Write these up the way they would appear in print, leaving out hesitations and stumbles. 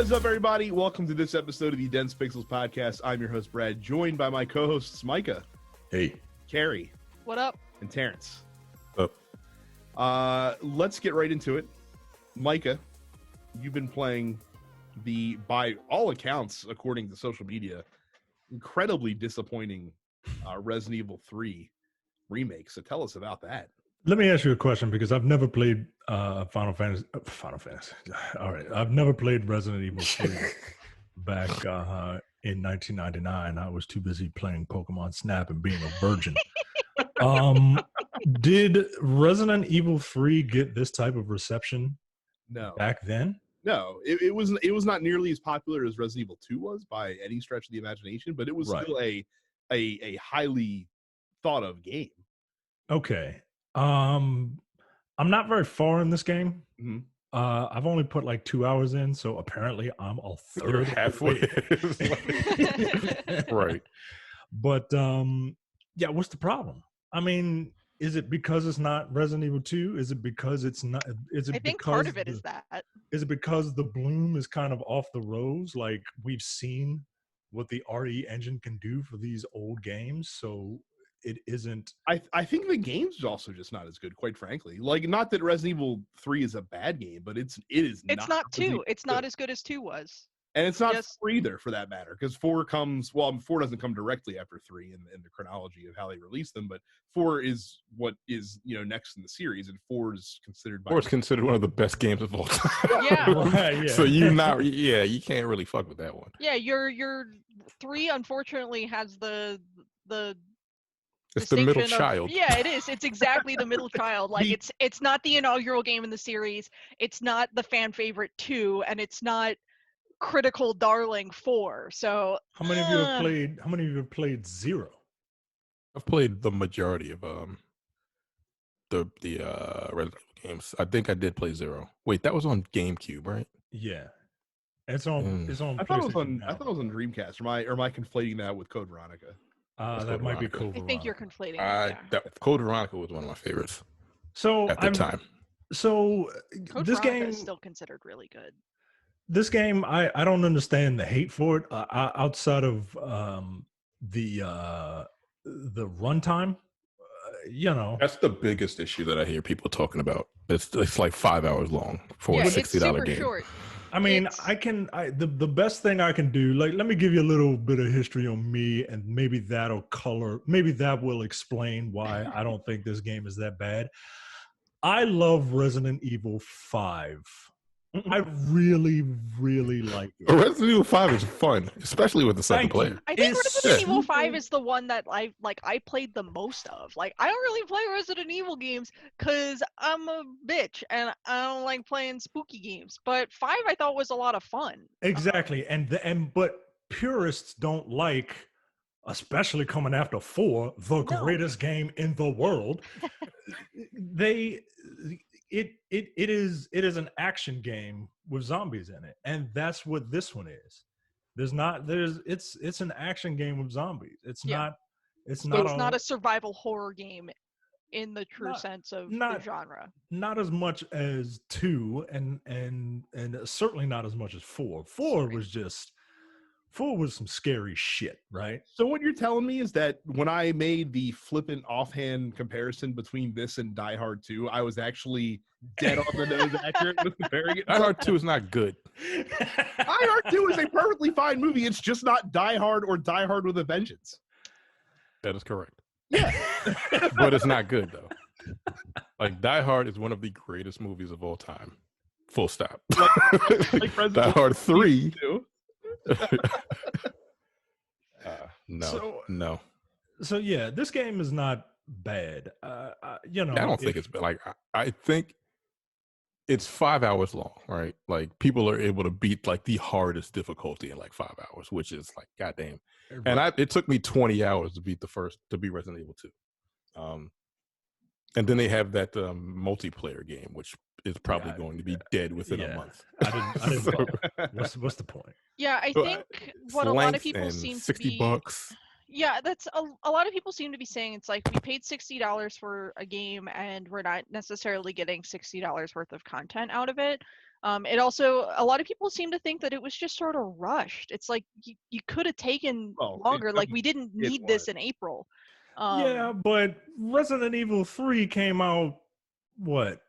What is up, everybody? Welcome to this episode of the Dense Pixels podcast. I'm your host, Brad, joined by my co-hosts, Micah. Hey. Carrie. What up? And Terrence. Up. Let's get right into it. Micah, you've been playing the, by all accounts, according to social media, incredibly disappointing Resident Evil 3 remake. So tell us about that. Let me ask you a question because I've never played Final Fantasy. All right. I've never played Resident Evil 3 back in 1999. I was too busy playing Pokemon Snap and being a virgin. Did Resident Evil 3 get this type of reception back then? No, it was not nearly as popular as Resident Evil 2 was by any stretch of the imagination, but it was still a highly thought of game. Okay. I'm not very far in this game. Mm-hmm. I've only put like 2 hours in, so apparently I'm a third halfway. Right. But yeah, what's the problem? I mean, is it because it's not Resident Evil 2? Is it because it's not? Is it? I think because part of it is that. Is it because the bloom is kind of off the rose? Like we've seen what the RE engine can do for these old games, so it isn't. I think the game's also just not as good, quite frankly. Like, not that Resident Evil 3 is a bad game, but it is not 2. It's not as good as 2 was. And it's not 4 either, for that matter, because 4 doesn't come directly after 3 in the chronology of how they release them, but 4 is what is, next in the series, and 4 is considered one of the best games of all time. Yeah. Right, yeah. So you can't really fuck with that one. Yeah, your 3 unfortunately has the it's the middle child. Yeah, it is. It's exactly the middle child. Like it's not the inaugural game in the series. It's not the fan favorite 2, and it's not critical darling 4. So how many of you have played? How many of you have played 0? I've played the majority of the Resident Evil games. I think I did play 0. Wait, that was on GameCube, right? Yeah, it's on. It's on. I thought it was on Dreamcast. Or am I conflating that with Code Veronica? That might be Code Veronica. I think you're conflating. Code Veronica was one of my favorites. So at the time. So Code this Veronica game is still considered really good. This game, I don't understand the hate for it outside of the runtime. That's the biggest issue that I hear people talking about. It's like 5 hours long for a $60 game. Short. I mean, the best thing I can do, like, let me give you a little bit of history on me, and maybe that will explain why I don't think this game is that bad. I love Resident Evil 5. I really, really like it. Resident Evil 5 is fun, especially with the second player. I think Resident Evil 5 is the one that I played the most of. Like, I don't really play Resident Evil games because I'm a bitch and I don't like playing spooky games. But 5 I thought was a lot of fun. Exactly. But purists don't like, especially coming after 4, the greatest game in the world. It is an action game with zombies in it, and that's what this one is. It's an action game with zombies. It's not a survival horror game in the true sense of the genre. Not as much as 2, and certainly not as much as 4. 4 was some scary shit, right? So what you're telling me is that when I made the flippant offhand comparison between this and Die Hard 2, I was actually dead on the nose accurate with comparing it. Die Hard 2 is not good. Die Hard 2 is a perfectly fine movie. It's just not Die Hard or Die Hard with a Vengeance. That is correct. Yeah. But it's not good, though. Like, Die Hard is one of the greatest movies of all time. Full stop. Like Die Hard 3... No. So yeah, this game is not bad. I don't think it's bad. Like, I think it's 5 hours long, right? Like, people are able to beat like the hardest difficulty in like 5 hours, which is like goddamn. Right. And it took me 20 hours to beat Resident Evil 2. And then they have that multiplayer game, which is probably going to be dead within a month. I didn't what's the point? Yeah, I think what a lot of people seem to be... $60. Yeah, that's a lot of people seem to be saying it's like we paid $60 for a game and we're not necessarily getting $60 worth of content out of it. It also, a lot of people seem to think that it was just sort of rushed. It's like you could have taken longer. Like we didn't need this in April. Yeah, but Resident Evil 3 came out, what,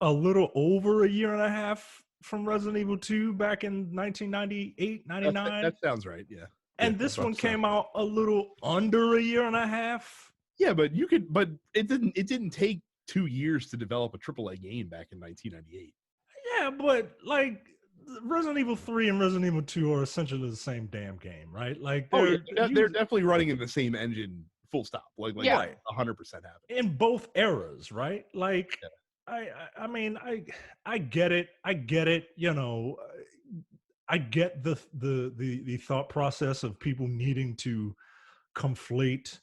a little over a year and a half from Resident Evil 2 back in 1998, 99. That sounds right, yeah. And this one came out a little under a year and a half. Yeah, but it didn't take 2 years to develop a AAA game back in 1998. Yeah, but like Resident Evil 3 and Resident Evil 2 are essentially the same damn game, right? Like they're definitely running in the same engine, full stop. Like 100% happen. In both eras, right? Like I mean, I get it. You know, I get the thought process of people needing to conflate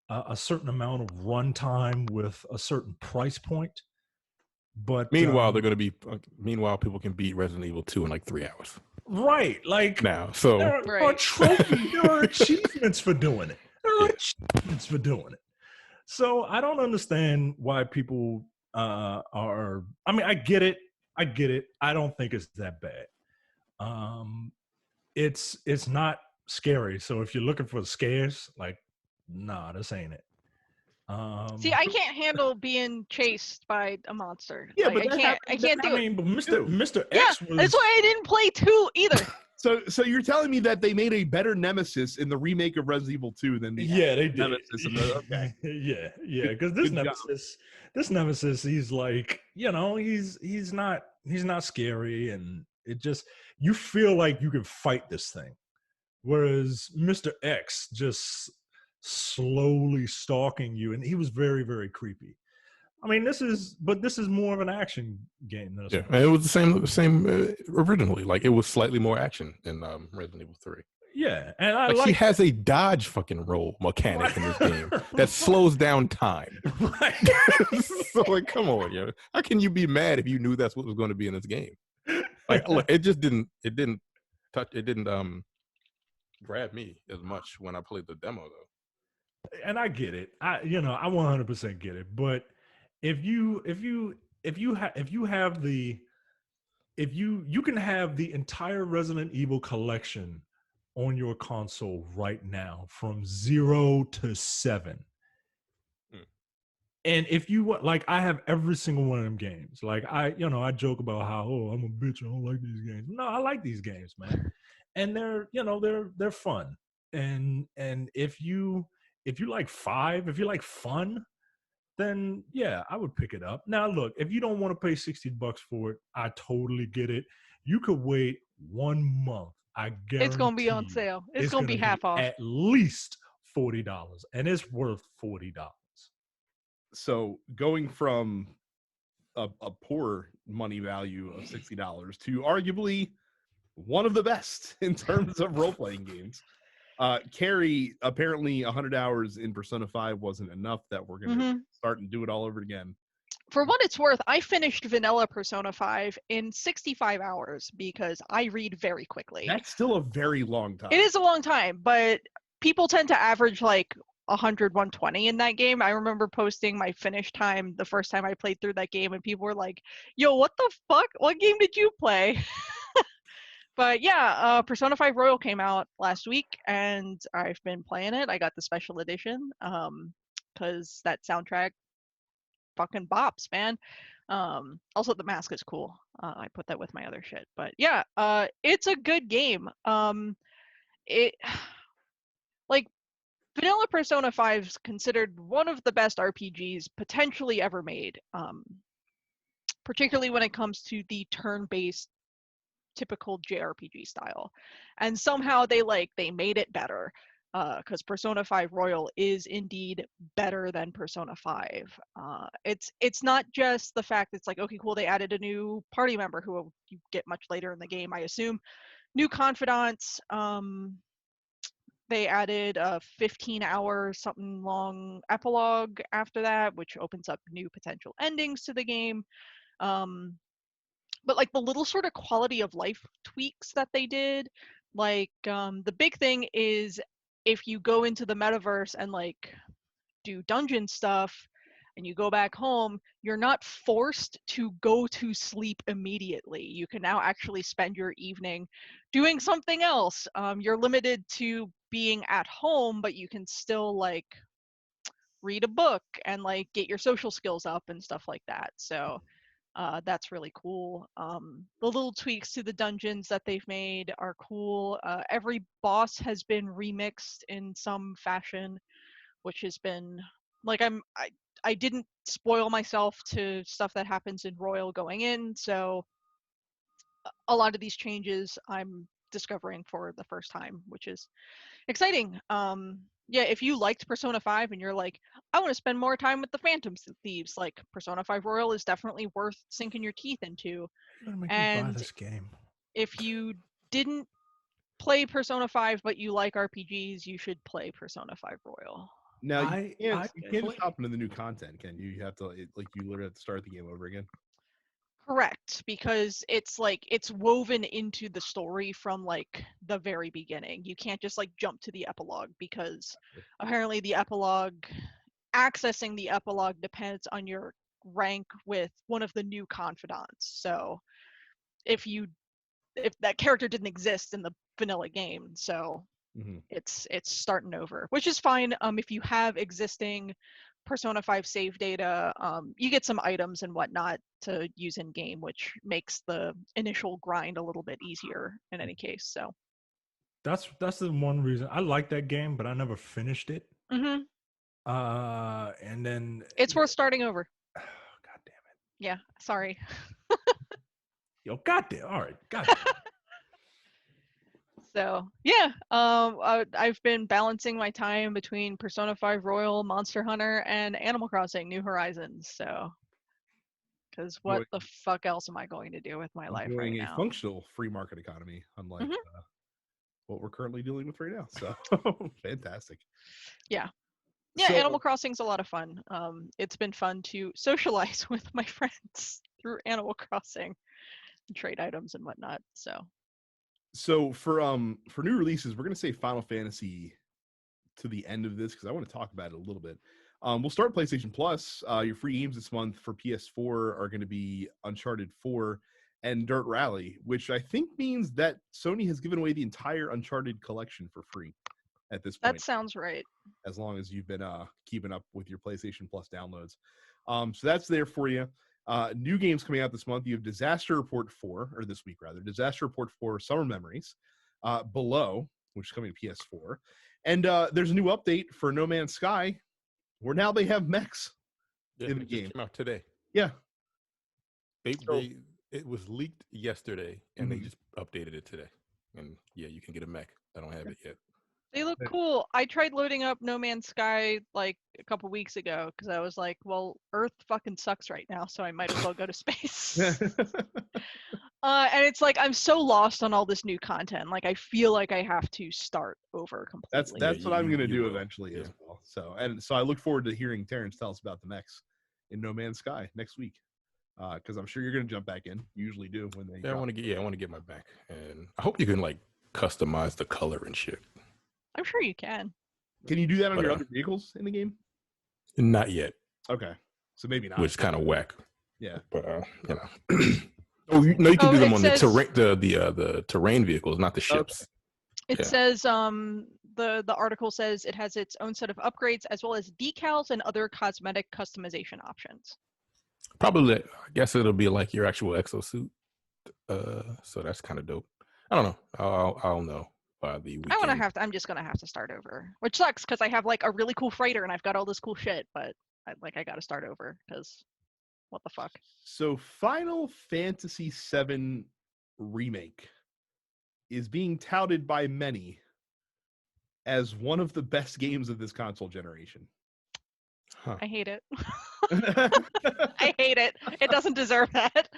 a certain amount of runtime with a certain price point. But meanwhile, meanwhile, people can beat Resident Evil 2 in like 3 hours. Right. Like now, so there are trophies, there are achievements for doing it. There are achievements for doing it. So I don't understand why people are. I mean, I get it. I don't think it's that bad. It's not scary. So if you're looking for the scares, like, nah, this ain't it. See, I can't handle being chased by a monster. Yeah, like, but I can't do it. I mean, but Mr. Yeah, X was. that's why I didn't play 2 either. So you're telling me that they made a better Nemesis in the remake of Resident Evil 2 than the they did. Nemesis? Okay. yeah, because this Nemesis, he's like, you know, he's not scary, and it just, you feel like you can fight this thing, whereas Mr. X just slowly stalking you, and he was very, very creepy. I mean, this is more of an action game than and it was the same originally. Like, it was slightly more action in Resident Evil 3. Yeah, and she has a dodge fucking roll mechanic in this game that slows down time. Right. So, like, come on, yo. How can you be mad if you knew that's what was going to be in this game? Like, look, it didn't grab me as much when I played the demo, though. And I get it. I 100% get it. But if you can have the entire Resident Evil collection on your console right now from 0 to 7. And if you like, I have every single one of them games. Like, I joke about how, I'm a bitch, I don't like these games. No, I like these games, man. And they're fun. And if you like 5, if you like fun, then yeah, I would pick it up. Now, look, if you don't want to pay $60 for it, I totally get it. You could wait 1 month. I guarantee it's gonna be on sale. It's gonna be half off. At least $40, and it's worth $40. So going from a poor money value of $60 to arguably one of the best in terms of role-playing games. Carrie, apparently 100 hours in Persona 5 wasn't enough, that we're going to start and do it all over again. For what it's worth, I finished vanilla Persona 5 in 65 hours because I read very quickly. That's still a very long time. It is a long time, but people tend to average like 100, 120 in that game. I remember posting my finish time the first time I played through that game, and people were like, yo, what the fuck? What game did you play? But yeah, Persona 5 Royal came out last week, and I've been playing it. I got the special edition because that soundtrack fucking bops, man. Also, the mask is cool. I put that with my other shit. But yeah, it's a good game. It like vanilla Persona 5 is considered one of the best RPGs potentially ever made, particularly when it comes to the turn-based typical JRPG style. And somehow they made it better, because Persona 5 Royal is indeed better than Persona 5. It's not just the fact it's like, okay, cool, they added a new party member who you get much later in the game, I assume. New confidants. They added a 15-hour something long epilogue after that, which opens up new potential endings to the game. But like the little sort of quality of life tweaks that they did, like the big thing is if you go into the metaverse and like do dungeon stuff, and you go back home, you're not forced to go to sleep immediately. You can now actually spend your evening doing something else. You're limited to being at home, but you can still like read a book and like get your social skills up and stuff like that. So that's really cool. The little tweaks to the dungeons that they've made are cool. Every boss has been remixed in some fashion, which has been like I didn't spoil myself to stuff that happens in Royal going in, so a lot of these changes I'm discovering for the first time, which is exciting. Yeah, if you liked Persona 5 and you're like, I want to spend more time with the Phantom Thieves, like Persona 5 Royal is definitely worth sinking your teeth into. You're gonna make me buy And this game. if you didn't play Persona 5 but you like RPGs, you should play Persona 5 Royal. Now I you can't just hop into the new content, can you? You have to you literally have to start the game over again. Correct, because it's like it's woven into the story from like the very beginning. You can't just like jump to the epilogue, because apparently accessing the epilogue depends on your rank with one of the new confidants. So if that character didn't exist in the vanilla game, so it's starting over, which is fine. If you have existing Persona 5 save data, you get some items and whatnot to use in game, which makes the initial grind a little bit easier in any case. So that's the one reason I like that game, but I never finished it. and then it's worth starting over. God damn it. Yeah, sorry. Yo, goddamn. All right, goddamn. So yeah, I've been balancing my time between Persona 5 Royal, Monster Hunter, and Animal Crossing New Horizons. So, because what the fuck else am I going to do with my life right now? A functional free market economy, unlike what we're currently dealing with right now. So fantastic. Yeah. Yeah, so, Animal Crossing's a lot of fun. It's been fun to socialize with my friends through Animal Crossing, and trade items and whatnot. So for new releases, we're gonna say Final Fantasy to the end of this because I want to talk about it a little bit. We'll start PlayStation Plus. Your free games this month for PS4 are going to be Uncharted 4 and Dirt Rally, which I think means that Sony has given away the entire Uncharted collection for free at this point. That sounds right. As long as you've been keeping up with your PlayStation Plus downloads. So that's there for you. New games coming out this month. You have Disaster Report 4, or this week rather. Disaster Report 4 Summer Memories. Below, which is coming to PS4. And there's a new update for No Man's Sky, where now they have mechs in the game. Came out today. Yeah. It was leaked yesterday, and they just updated it today. And yeah, you can get a mech. I don't have it yet. They look cool. I tried loading up No Man's Sky like a couple weeks ago because I was like, well, Earth fucking sucks right now, so I might as well go to space. And it's like I'm so lost on all this new content. Like I feel like I have to start over completely. That's what I'm gonna do eventually as well. So I look forward to hearing Terrence tell us about the mechs in No Man's Sky next week. Because I'm sure you're gonna jump back in. You usually do when they. I want to get my back, and I hope you can like customize the color and shit. I'm sure you can. Can you do that on your other vehicles in the game? Not yet. Okay, so maybe not. Which is kind of whack. Yeah, but you know. You can do them on the terrain vehicles, not the ships. Okay. It says the article says it has its own set of upgrades as well as decals and other cosmetic customization options. Probably, I guess it'll be like your actual exosuit. So that's kind of dope. I don't know. I'll know by the weekend. I'm just gonna have to start over, which sucks because I have like a really cool freighter and I've got all this cool shit, but I got to start over because what the fuck. So Final Fantasy VII Remake is being touted by many as one of the best games of this console generation. Huh. I hate it. I hate it. It doesn't deserve that.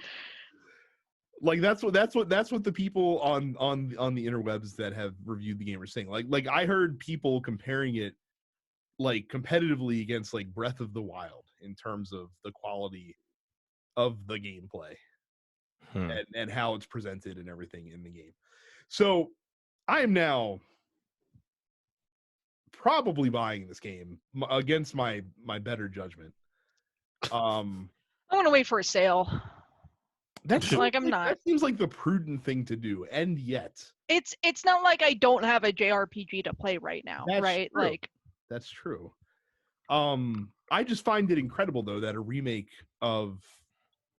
Like that's what the people on the interwebs that have reviewed the game are saying. Like I heard people comparing it like competitively against like Breath of the Wild in terms of the quality of the gameplay and how it's presented and everything in the game. So I am now probably buying this game against my better judgment I'm gonna wait for a sale. That's Like, I'm not. That seems like the prudent thing to do, and yet It's not like I don't have a JRPG to play right now, that's right? true. Like, that's true. I just find it incredible though that a remake of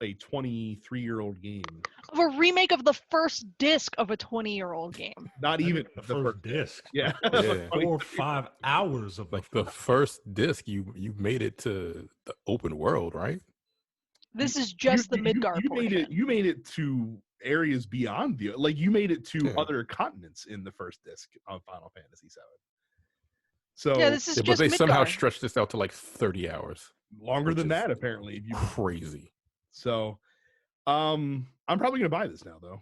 a 23-year-old game, of a remake of the first disc of a 20-year-old game. not even the first disc. Yeah, Yeah. 4 or 5 hours of Like the first disc, you made it to the open world, right? This is just the Midgar you portion. made it to areas beyond the, like, you made it to Yeah. other continents in the first disc of Final Fantasy VII. So Yeah, this is Yeah, just but they Midgar. somehow stretched this out to like 30 hours. longer which than is that apparently. If you Crazy. So, I'm probably gonna buy this now though.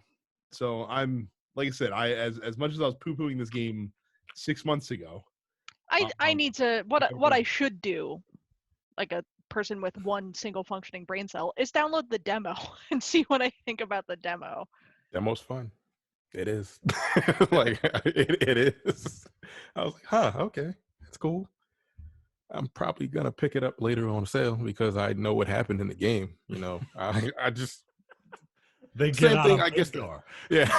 So I'm, like I said, as much as I was poo-pooing this game 6 months ago, I need to what I should do, like a person with one single functioning brain cell, is download the demo and see what I think about the demo. Demo's fun. It is. Like it is. I was like, huh, okay, that's cool. I'm probably gonna pick it up later on sale because I know what happened in the game. You know, I just They get same out thing. of I guess. Midgar. Yeah,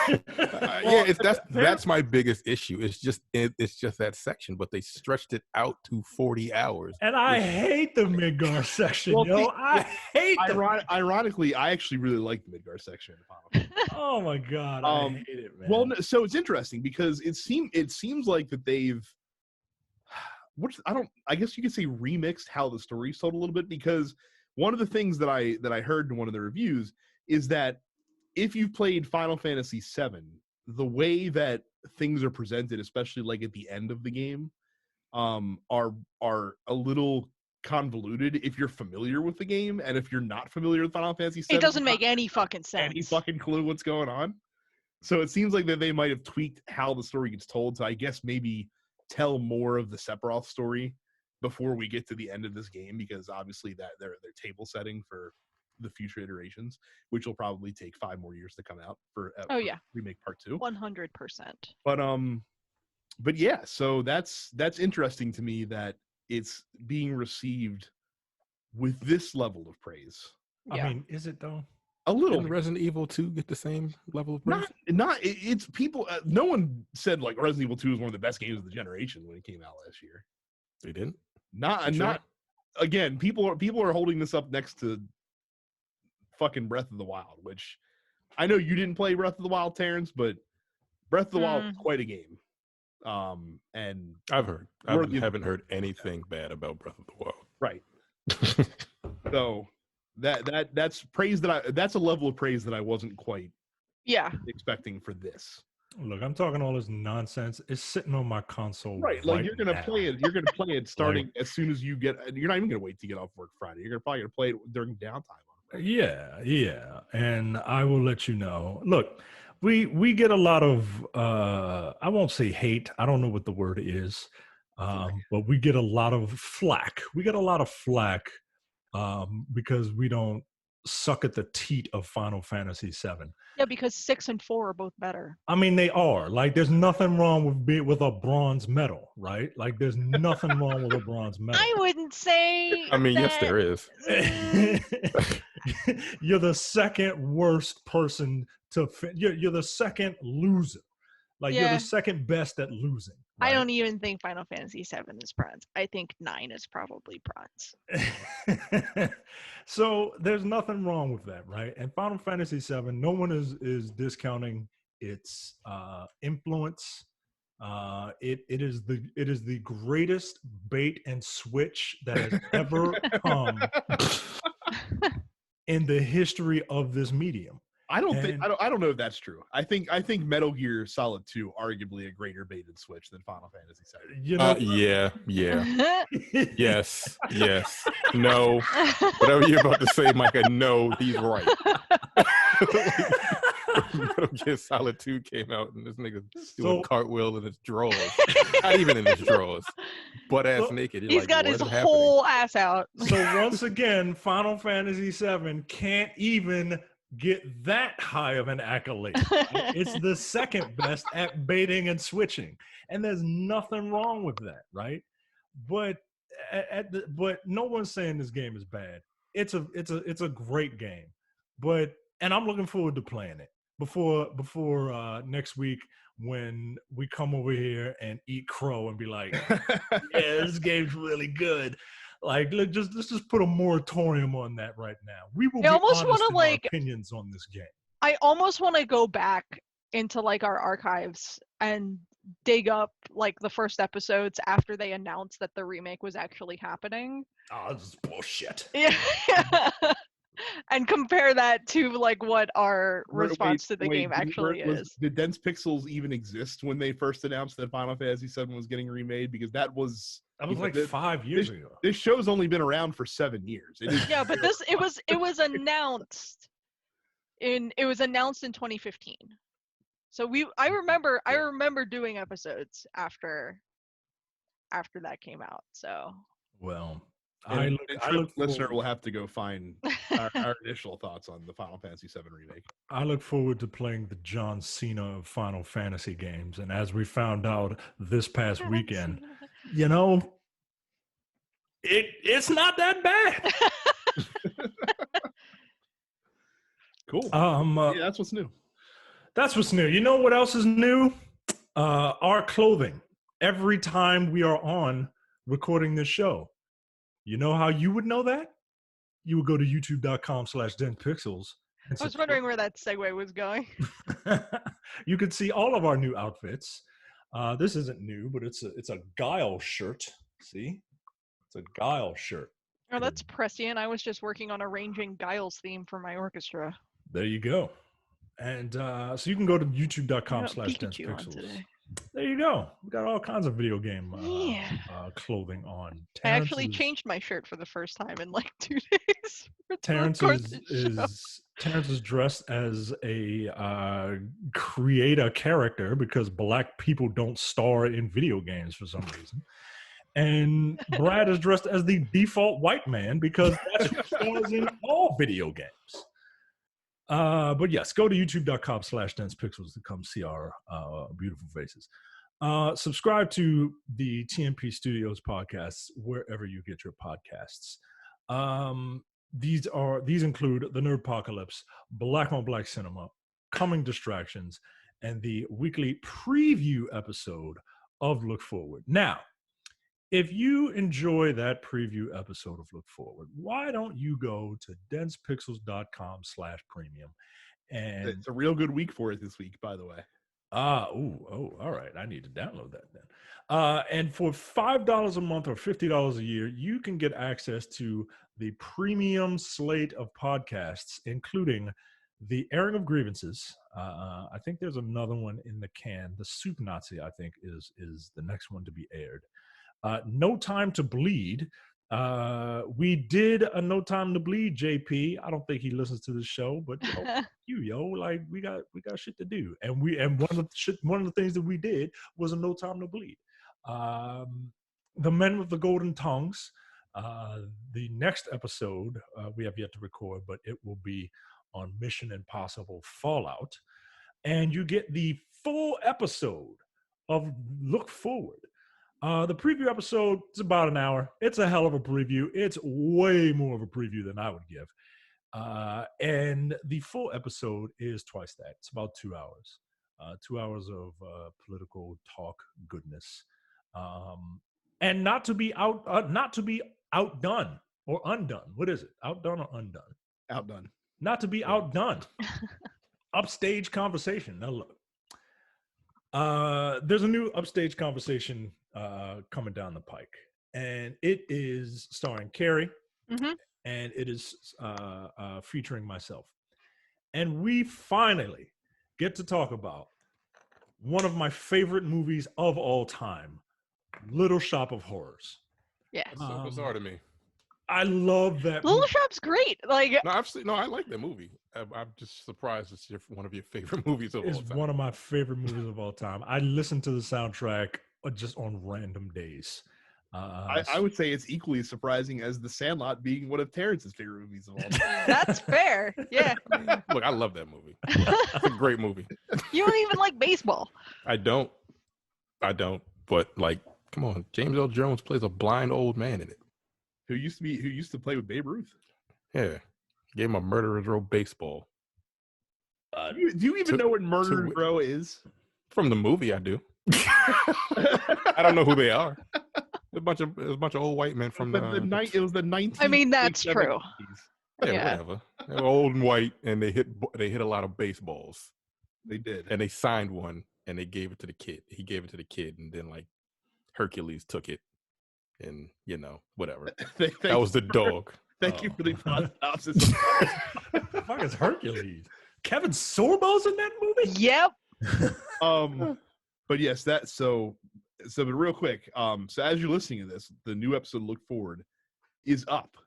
yeah. That's my biggest issue. It's just that section, but they stretched it out to 40 hours. And I hate the Midgar section, Well, yo. see, I hate them. ironically, I actually really like the Midgar section in Final Fantasy. Oh my god, I hate it, man. Well, so it's interesting because it seems like that they've, I guess you could say remixed how the story's told a little bit, because one of the things that I heard in one of the reviews is that if you've played Final Fantasy VII, the way that things are presented, especially like at the end of the game, are a little convoluted if you're familiar with the game, and if you're not familiar with Final Fantasy VII, It doesn't make any fucking sense. any fucking clue what's going on. So it seems like that they might have tweaked how the story gets told to, I guess, maybe tell more of the Sephiroth story before we get to the end of this game, because obviously that they're table setting for the future iterations, which will probably take 5 more years to come out for remake part 2. 100%. But yeah, so that's interesting to me that it's being received with this level of praise. Yeah. I mean, is it though? A little. Didn't Resident Evil 2 get the same level of praise? It's people. No one said like Resident Evil 2 is one of the best games of the generation when it came out last year. They didn't. Not again. People are holding this up next to fucking Breath of the Wild, which I know you didn't play Breath of the Wild, Terrence, but Breath of the Wild is quite a game. And I've heard. I haven't heard anything bad about Breath of the Wild. Right. So that's praise that's a level of praise that I wasn't quite expecting for this. Look, I'm talking all this nonsense. It's sitting on my console. Right. Like you're gonna now. play it. You're gonna play it starting as soon as you get. You're not even gonna wait to get off work Friday. You're probably gonna play it during downtime. Yeah. And I will let you know. Look, we get a lot of I won't say hate. I don't know what the word is. But we get a lot of flack. We get a lot of flack because we don't suck at the teat of Final Fantasy VII. Yeah, because 6 and 4 are both better. I mean, they are. Like, there's nothing wrong with a bronze medal, right? Like, there's nothing wrong with a bronze medal. I wouldn't say. I mean, yes, there is. You're the second worst person to. You're the second loser. Like, you're the second best at losing. Right? I don't even think Final Fantasy VII is bronze. I think 9 is probably bronze. So there's nothing wrong with that, right? And Final Fantasy VII, no one is discounting its influence. It is the greatest bait and switch that has ever come in the history of this medium. I don't know if that's true. I think Metal Gear Solid 2 arguably a greater bait and switch than Final Fantasy VII. You know, yeah. yes. No. Whatever you're about to say, Micah, no, he's right. Metal Gear Solid 2 came out and this nigga doing cartwheel in his drawers. Not even in his drawers. Butt ass naked. You're He's like, got what his is whole ass out. So once again, Final Fantasy VII can't even get that high of an accolade. It's the second best at baiting and switching, and there's nothing wrong with that, right? But but no one's saying this game is bad. it's a great game, and I'm looking forward to playing it before next week when we come over here and eat crow and be like, yeah, this game's really good. Like, let's just put a moratorium on that right now. We will be honest in our opinions on this game. I almost want to go back into like our archives and dig up like the first episodes after they announced that the remake was actually happening. Oh, this is bullshit. Yeah. And compare that to like what our response to the game actually is. Did Dense Pixels even exist when they first announced that Final Fantasy VII was getting remade? Because that was like 5 years ago. This show's only been around for 7 years. Yeah, but it was announced in 2015. So I remember doing episodes after that came out. So well. Listener will have to go find our initial thoughts on the Final Fantasy VII remake. I look forward to playing the John Cena of Final Fantasy games, and as we found out this past weekend, it's not that bad. Cool. Yeah, that's what's new. That's what's new. You know what else is new? Our clothing. Every time we are on recording this show. You know how you would know that? You would go to youtube.com/denpixels. I was wondering where that segue was going. You can see all of our new outfits. This isn't new, but it's a Guile shirt. See? It's a Guile shirt. Oh, that's prescient. I was just working on arranging Guile's theme for my orchestra. There you go. And so you can go to youtube.com/denpixels. There you go. We got all kinds of video game clothing on. I actually changed my shirt for the first time in like 2 days. Terrence is dressed as a create a character because black people don't star in video games for some reason. And Brad is dressed as the default white man because that's who stars in all video games. But yes, go to youtube.com/densepixels to come see our beautiful faces. Subscribe to the TMP Studios podcasts wherever you get your podcasts. These include the Nerdpocalypse, Black on Black Cinema, Coming Distractions, and the weekly preview episode of Look Forward. Now, if you enjoy that preview episode of Look Forward, why don't you go to densepixels.com/premium? And it's a real good week for it this week, by the way. All right. I need to download that then. And for $5 a month or $50 a year, you can get access to the premium slate of podcasts, including the Airing of Grievances. I think there's another one in the can. The Soup Nazi, I think, is the next one to be aired. No Time to Bleed. We did a No Time to Bleed, JP. I don't think he listens to the show, but like we got shit to do. And one of the things that we did was a No Time to Bleed. The Men with the Golden Tongues. The next episode we have yet to record, but it will be on Mission Impossible Fallout. And you get the full episode of Look Forward. The preview episode is about an hour. It's a hell of a preview. It's way more of a preview than I would give. And the full episode is twice that. It's about 2 hours. 2 hours of political talk goodness. And not to be outdone or undone. What is it? Outdone or undone? Outdone. Not to be outdone. Upstage conversation. Now look. There's a new upstage conversation coming down the pike, and it is starring Carrie, and it is featuring myself. And we finally get to talk about one of my favorite movies of all time, Little Shop of Horrors. Yes. So bizarre to me. I love that Little movie. Shop's great. Like, I like that movie. I'm just surprised it's one of your favorite movies of all time. It's one of my favorite movies of all time. I listen to the soundtrack just on random days. I would say it's equally as surprising as The Sandlot being one of Terrence's favorite movies of all time. That's fair. Yeah. Look, I love that movie. It's a great movie. You don't even like baseball. I don't. But like, come on, James L. Jones plays a blind old man in it. Who used to play with Babe Ruth. Yeah, gave him a murderer's row baseball. Do you even know what Murderer's Row is? From the movie, I do. I don't know who they are. It was a bunch of old white men from it was the 19. I mean, that's true. Yeah, whatever. They were old and white, and they hit a lot of baseballs. They did, and they signed one, and they gave it to the kid. He gave it to the kid, and then like Hercules took it, and whatever. That was the dog. Thank you for the synopsis. What the fuck is Hercules? Kevin Sorbo's in that movie? Yep. But yes, but real quick, so as you're listening to this, the new episode Look Forward is up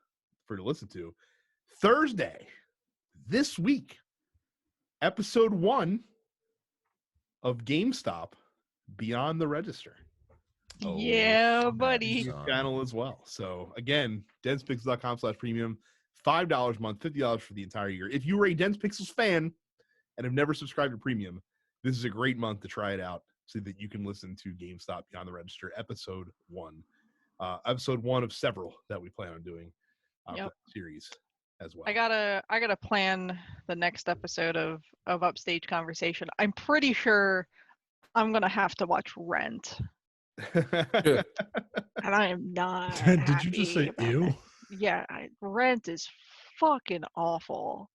for you to listen to Thursday this week. Episode 1 of GameStop Beyond the Register. Yeah, buddy. Channel as well. So again, densepixels.com/premium, $5 a month, $50 for the entire year. If you are a Dense Pixels fan and have never subscribed to premium, this is a great month to try it out so that you can listen to GameStop Beyond the Register episode 1. Episode 1 of several that we plan on doing for the series as well. I gotta plan the next episode of Upstage Conversation. I'm pretty sure I'm gonna have to watch Rent. And I am not. Did you just say ew? That. Yeah, Rent is fucking awful.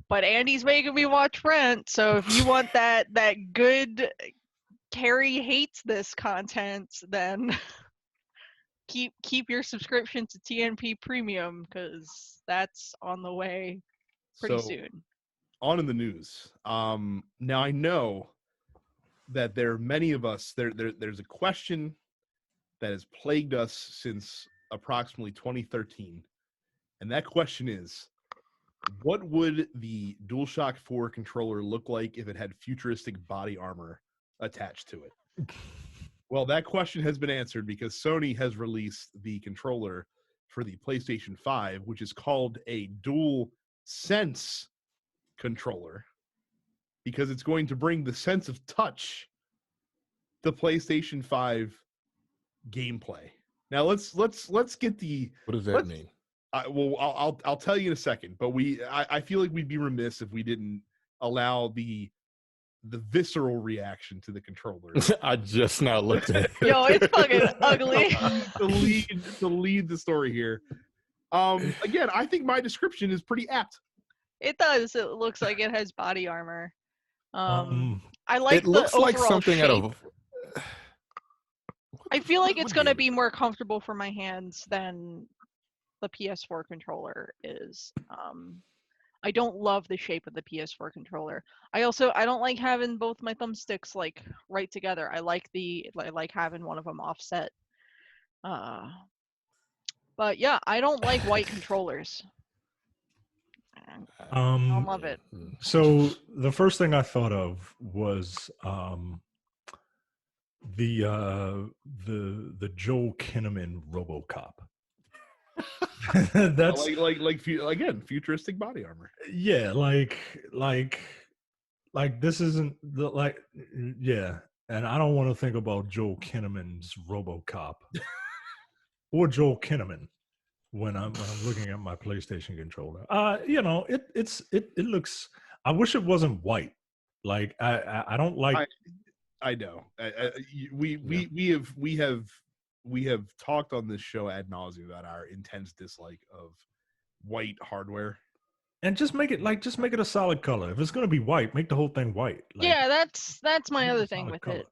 But Andy's making me watch Rent, so if you want that good Carrie hates this content, then keep your subscription to TNP Premium, because that's on the way pretty soon. On in the news. Now I know that there are many of us. There's a question that has plagued us since approximately 2013, and that question is: what would the DualShock 4 controller look like if it had futuristic body armor attached to it? Well, that question has been answered because Sony has released the controller for the PlayStation 5, which is called a DualSense controller, because it's going to bring the sense of touch to PlayStation 5 gameplay. Now let's get the. What does that mean? I'll tell you in a second, but I feel like we'd be remiss if we didn't allow the visceral reaction to the controller. I just now looked at it. Yo, it's fucking ugly. to lead the story here. Again, I think my description is pretty apt. It does. It looks like it has body armor. I like it looks the like overall something shape. out of. I feel like it's going to be more comfortable for my hands than the PS4 controller is. I don't love the shape of the PS4 controller. I don't like having both my thumbsticks like right together. I like having one of them offset. But yeah, I don't like white controllers. I don't love it. So the first thing I thought of was the Joel Kinnaman RoboCop. That's again, futuristic body armor. Yeah, like this isn't yeah. And I don't want to think about Joel Kinnaman's RoboCop or Joel Kinnaman when I'm looking at my PlayStation controller. It looks. I wish it wasn't white. Like I don't like. I know. We have talked on this show ad nauseum about our intense dislike of white hardware. And just make it a solid color. If it's going to be white, make the whole thing white. Yeah, that's my other thing with it.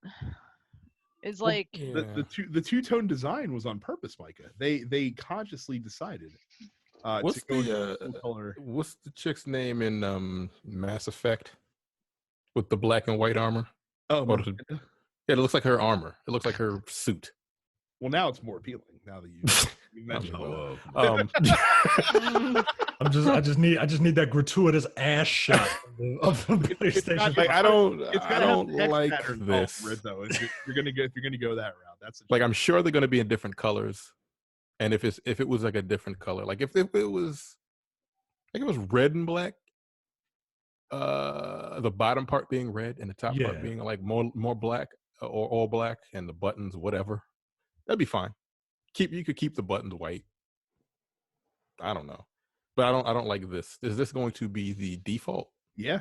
It's like the two-tone design was on purpose, Micah. They consciously decided what's to go the color. What's the chick's name in Mass Effect with the black and white armor? It looks like her armor. It looks like her suit. Well, now it's more appealing. Now that you mentioned I just need that gratuitous ass shot of the PlayStation. I don't like this. Though, if you're gonna go that route, that's like I'm sure they're gonna be in different colors, and if it was like a different color, like if it was red and black, the bottom part being red and the top part being like more black or all black, and the buttons whatever. That'd be fine. You could keep the buttons white. I don't know. But I don't like this. Is this going to be the default? Yeah.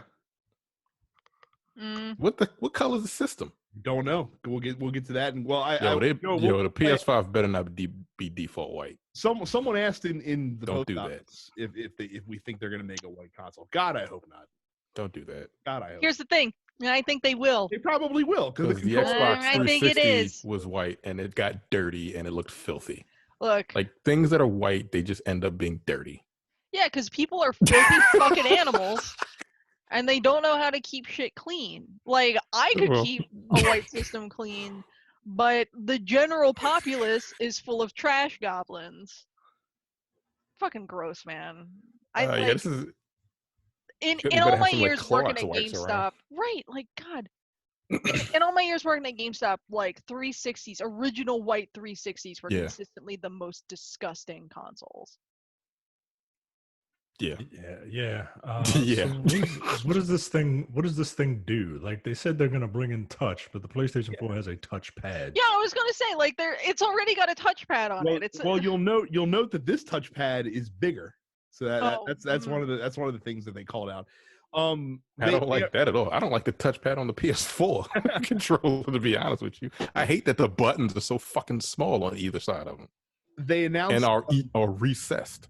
What color is the system? Don't know. We'll get to that. And well, the PS5 better not be default white. Someone asked in the don't post do office if we think they're gonna make a white console. God, I hope not. Don't do that. God, I hope. Here's the thing. I think they will. They probably will because the Xbox 360 was white and it got dirty and it looked filthy. Look, like things that are white, they just end up being dirty. Yeah, because people are filthy fucking animals, and they don't know how to keep shit clean. Like I could keep a white system clean, but the general populace is full of trash goblins. Fucking gross, man. This is. In all my years working at GameStop, right? Like God. In all my years working at GameStop, like 360s, original white 360s were consistently the most disgusting consoles. Yeah. So what does this thing do? Like they said they're gonna bring in touch, but the PlayStation 4 has a touchpad. Yeah, I was gonna say like it's already got a touchpad on it. You'll note that this touchpad is bigger. So that's one of the things that they called out. I don't like that at all. I don't like the touchpad on the PS4 controller, to be honest with you. I hate that the buttons are so fucking small on either side of them. They announced and are recessed.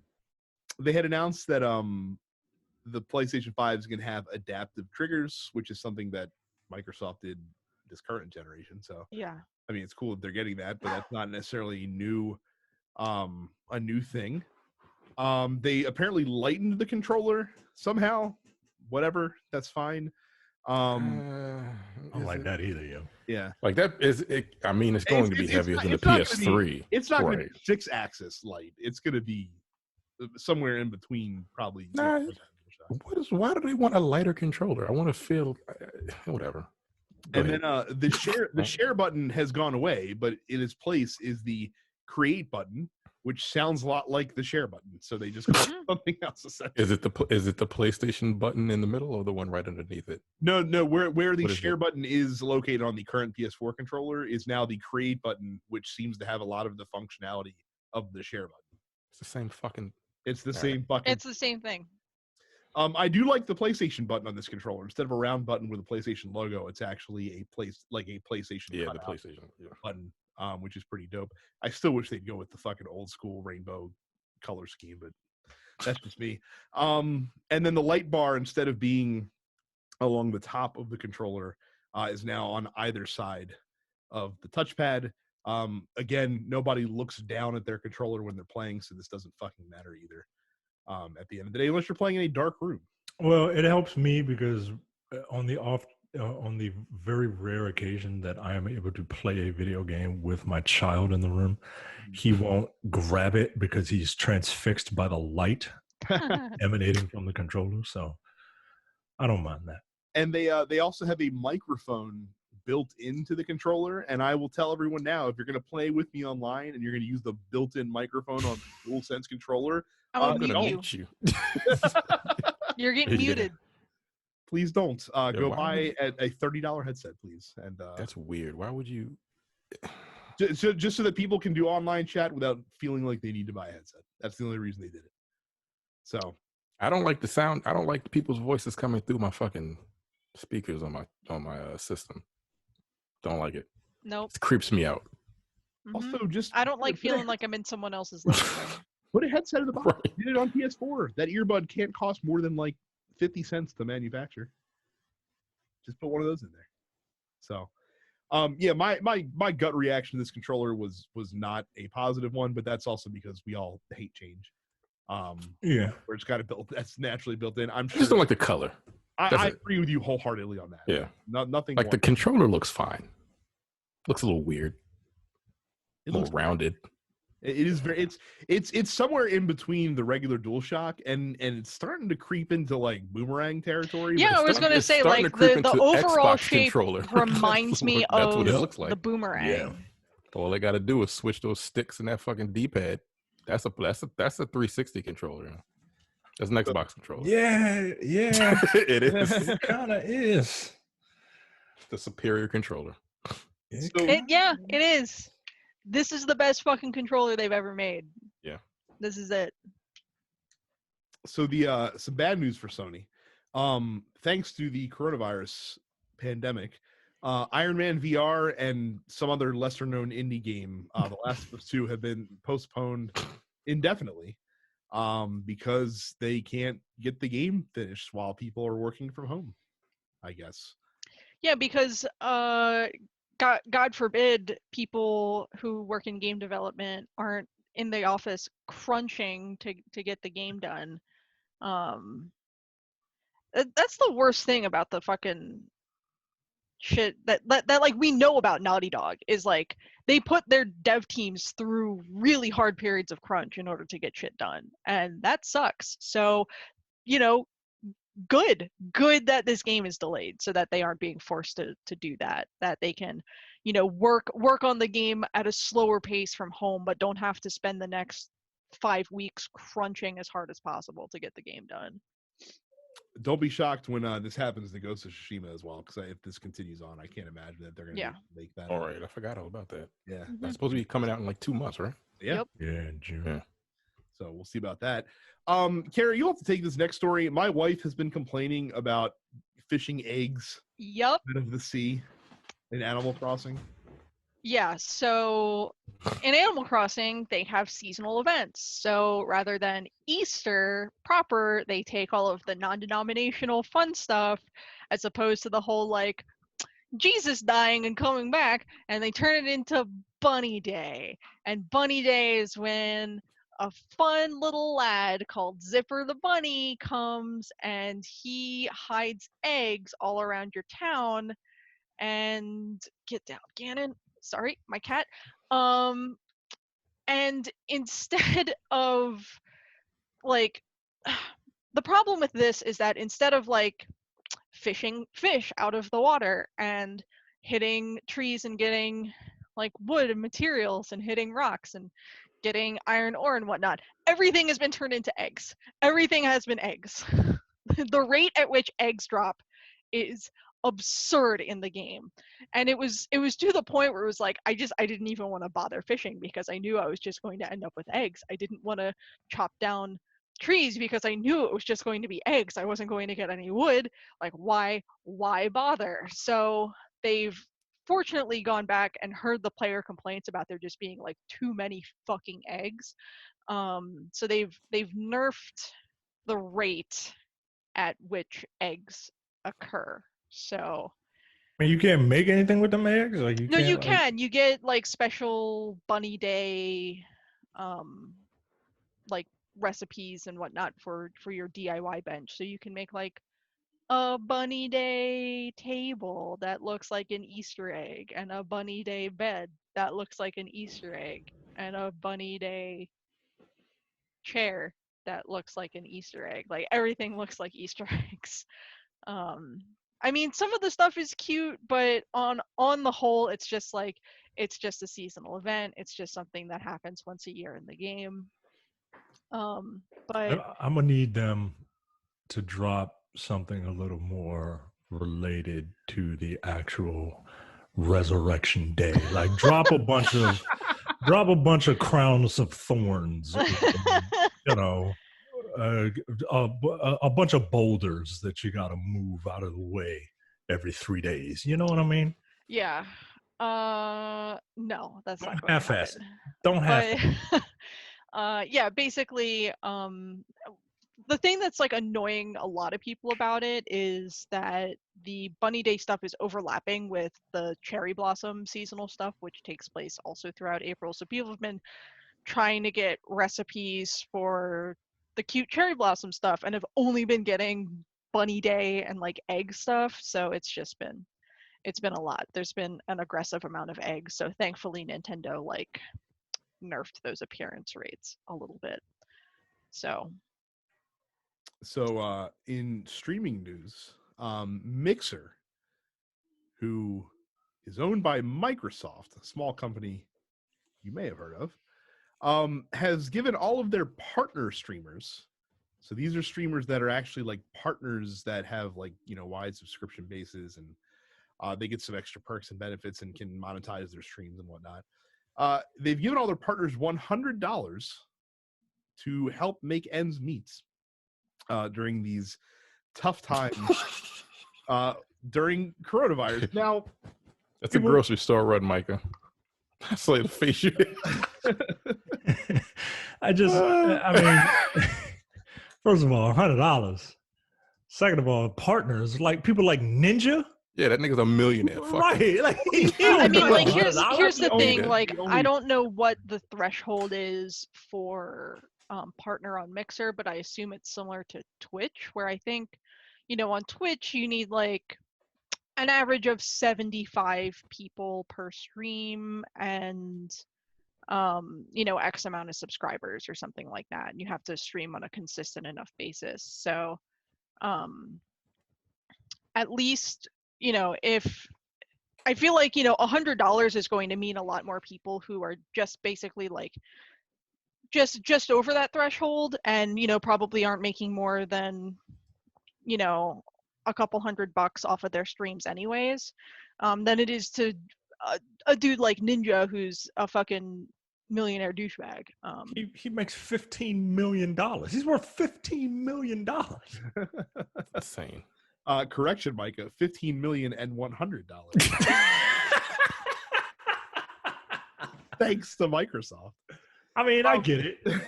They had announced that the PlayStation 5 is going to have adaptive triggers, which is something that Microsoft did this current generation. So yeah, I mean it's cool that they're getting that, but that's not necessarily a new thing. They apparently lightened the controller somehow. Whatever, that's fine. I don't like that either, Yeah. Like that is it. I mean, it's going to be heavier than the PS3. It's not going to be 6-axis light. It's going to be somewhere in between, probably. Why do they want a lighter controller? I want to feel whatever. Then the share button has gone away, but in its place is the create button, which sounds a lot like the share button. So they just call it something else. Is it the PlayStation button in the middle or the one right underneath it? No. Where the share button is located on the current PS4 controller is now the create button, which seems to have a lot of the functionality of the share button. It's the same fucking. It's the same fucking. It's the same thing. I do like the PlayStation button on this controller. Instead of a round button with a PlayStation logo, it's actually a PlayStation. Yeah, the PlayStation button. Which is pretty dope. I still wish they'd go with the fucking old school rainbow color scheme, but that's just me. And then the light bar, instead of being along the top of the controller, is now on either side of the touchpad. Again, nobody looks down at their controller when they're playing, so this doesn't fucking matter either. At the end of the day, unless you're playing in a dark room. Well, it helps me because on the very rare occasion that I am able to play a video game with my child in the room, he won't grab it because he's transfixed by the light emanating from the controller. So I don't mind that. And they also have a microphone built into the controller. And I will tell everyone now, if you're going to play with me online and you're going to use the built-in microphone on the DualSense controller, I'm going to mute you. You're getting muted. Please don't go buy a $30 headset, please. And that's weird. Why would you? Just so that people can do online chat without feeling like they need to buy a headset. That's the only reason they did it. So I don't like the sound. I don't like people's voices coming through my fucking speakers on my system. Don't like it. Nope. It creeps me out. Mm-hmm. Also, just I don't like feeling like I'm in someone else's living room. Put a headset in the box. Right. Did it on PS4. That earbud can't cost more than like 50 cents to manufacture. Just put one of those in there. So my gut reaction to this controller was not a positive one, but that's also because we all hate change. Where it's got that's naturally built in. I just don't like the color. I agree with you wholeheartedly on that. Yeah. Nothing like the controller looks fine. Looks a little weird. A little rounded. It is very. It's somewhere in between the regular DualShock and it's starting to creep into like boomerang territory. Yeah, I was going to say like the overall shape reminds me of the boomerang. Yeah. All they got to do is switch those sticks in that fucking D-pad. That's a 360 controller. That's an Xbox controller. Yeah. It is. It kind of is. The superior controller. It is. This is the best fucking controller they've ever made. Yeah. This is it. So the some bad news for Sony. Thanks to the coronavirus pandemic, Iron Man VR and some other lesser known indie game, The Last of Us 2, have been postponed indefinitely because they can't get the game finished while people are working from home, I guess. Yeah, because God forbid people who work in game development aren't in the office crunching to get the game done. That's the worst thing about the fucking shit that like we know about Naughty Dog is like they put their dev teams through really hard periods of crunch in order to get shit done, and that sucks. So, you know, good that this game is delayed so that they aren't being forced to do that, that they can, you know, work on the game at a slower pace from home, but don't have to spend the next 5 weeks crunching as hard as possible to get the game done. Don't be shocked when this happens to Ghost of Tsushima as well, because if this continues on, I can't imagine that they're going to make that. All right, I forgot all about that. Yeah, that's supposed to be coming out in like 2 months, right? Yeah. Yep. Yeah, in June. Yeah. So we'll see about that. Carrie, you'll have to take this next story. My wife has been complaining about fishing eggs Yep. out of the sea in Animal Crossing. Yeah, so in Animal Crossing, they have seasonal events. So rather than Easter proper, they take all of the non-denominational fun stuff as opposed to the whole like Jesus dying and coming back, and they turn it into Bunny Day. And Bunny Day is when a fun little lad called Zipper the Bunny comes and he hides eggs all around your town. And get down, Ganon. Sorry, my cat. And instead of like, the problem with this is that instead of like fishing fish out of the water and hitting trees and getting like wood and materials and hitting rocks and getting iron ore and whatnot, everything has been turned into eggs. Everything has been eggs. The rate at which eggs drop is absurd in the game, and it was to the point where it was like I didn't even want to bother fishing because I knew I was just going to end up with eggs. I didn't want to chop down trees because I knew it was just going to be eggs. I wasn't going to get any wood. Like why bother? So they've fortunately gone back and heard the player complaints about there just being like too many fucking eggs. So they've nerfed the rate at which eggs occur. So I mean, you can't make anything with them eggs? Like you can. You get like special Bunny Day like recipes and whatnot for your DIY bench. So you can make like a Bunny Day table that looks like an Easter egg, and a Bunny Day bed that looks like an Easter egg, and a Bunny Day chair that looks like an Easter egg. Like everything looks like Easter eggs. I mean, some of the stuff is cute, but on the whole, it's just a seasonal event. It's just something that happens once a year in the game. But I'm gonna need them to drop something a little more related to the actual resurrection day. Like drop a bunch of crowns of thorns, you know, a bunch of boulders that you got to move out of the way every 3 days. You know what I mean? yeah. No, that's not going to half-ass happen. Don't have. Yeah, basically, the thing that's like annoying a lot of people about it is that the Bunny Day stuff is overlapping with the cherry blossom seasonal stuff, which takes place also throughout April. So people have been trying to get recipes for the cute cherry blossom stuff and have only been getting Bunny Day and like egg stuff. So it's been a lot. There's been an aggressive amount of eggs. So thankfully Nintendo like nerfed those appearance rates a little bit. So in streaming news, Mixer, who is owned by Microsoft, a small company you may have heard of, has given all of their partner streamers, so these are streamers that are actually like partners that have like, you know, wide subscription bases, and they get some extra perks and benefits and can monetize their streams and whatnot. They've given all their partners $100 to help make ends meet. during these tough times during coronavirus. Now, that's a grocery store run, Micah. That's like the face you. I mean, first of all, $100. Second of all, partners like people like Ninja. Yeah, that nigga's a millionaire. Right. Like, I mean, like here's the thing. only- Like, the only- I don't know what the threshold is for partner on Mixer, but I assume it's similar to Twitch, where I think, on Twitch you need like an average of 75 people per stream and X amount of subscribers or something like that. And you have to stream on a consistent enough basis. So at least, if I feel like, $100 is going to mean a lot more people who are just basically like just over that threshold and, probably aren't making more than, a couple $100 off of their streams anyways, than it is to a dude like Ninja who's a fucking millionaire douchebag. He makes $15 million. He's worth $15 million. Insane. Correction, Micah, $15,100,000. Thanks to Microsoft. I mean, I get it. That's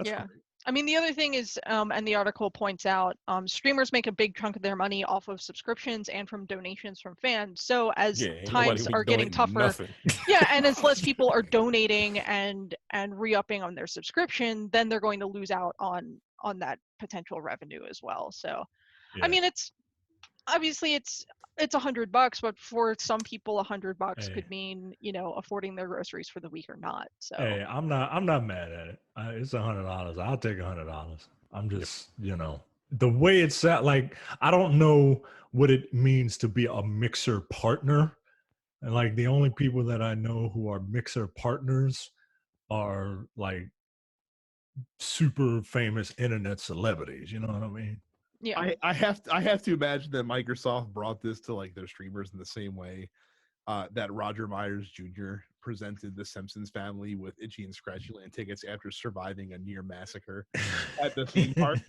Yeah. great. I mean, the other thing is, and the article points out, streamers make a big chunk of their money off of subscriptions and from donations from fans. So as times are getting tougher, and as less people are donating and re-upping on their subscription, then they're going to lose out on that potential revenue as well. So, I mean, it's obviously it's $100, but for some people, $100 could mean affording their groceries for the week or not. So hey, I'm not mad at it. It's $100. I'll take $100. I'm just the way it's at. Like, I don't know what it means to be a Mixer partner, and like the only people that I know who are Mixer partners are like super famous internet celebrities. You know what I mean? yeah, I have to imagine that Microsoft brought this to like their streamers in the same way that Roger Myers Jr. presented the Simpsons family with Itchy and Scratchy Land tickets after surviving a near massacre at the theme park.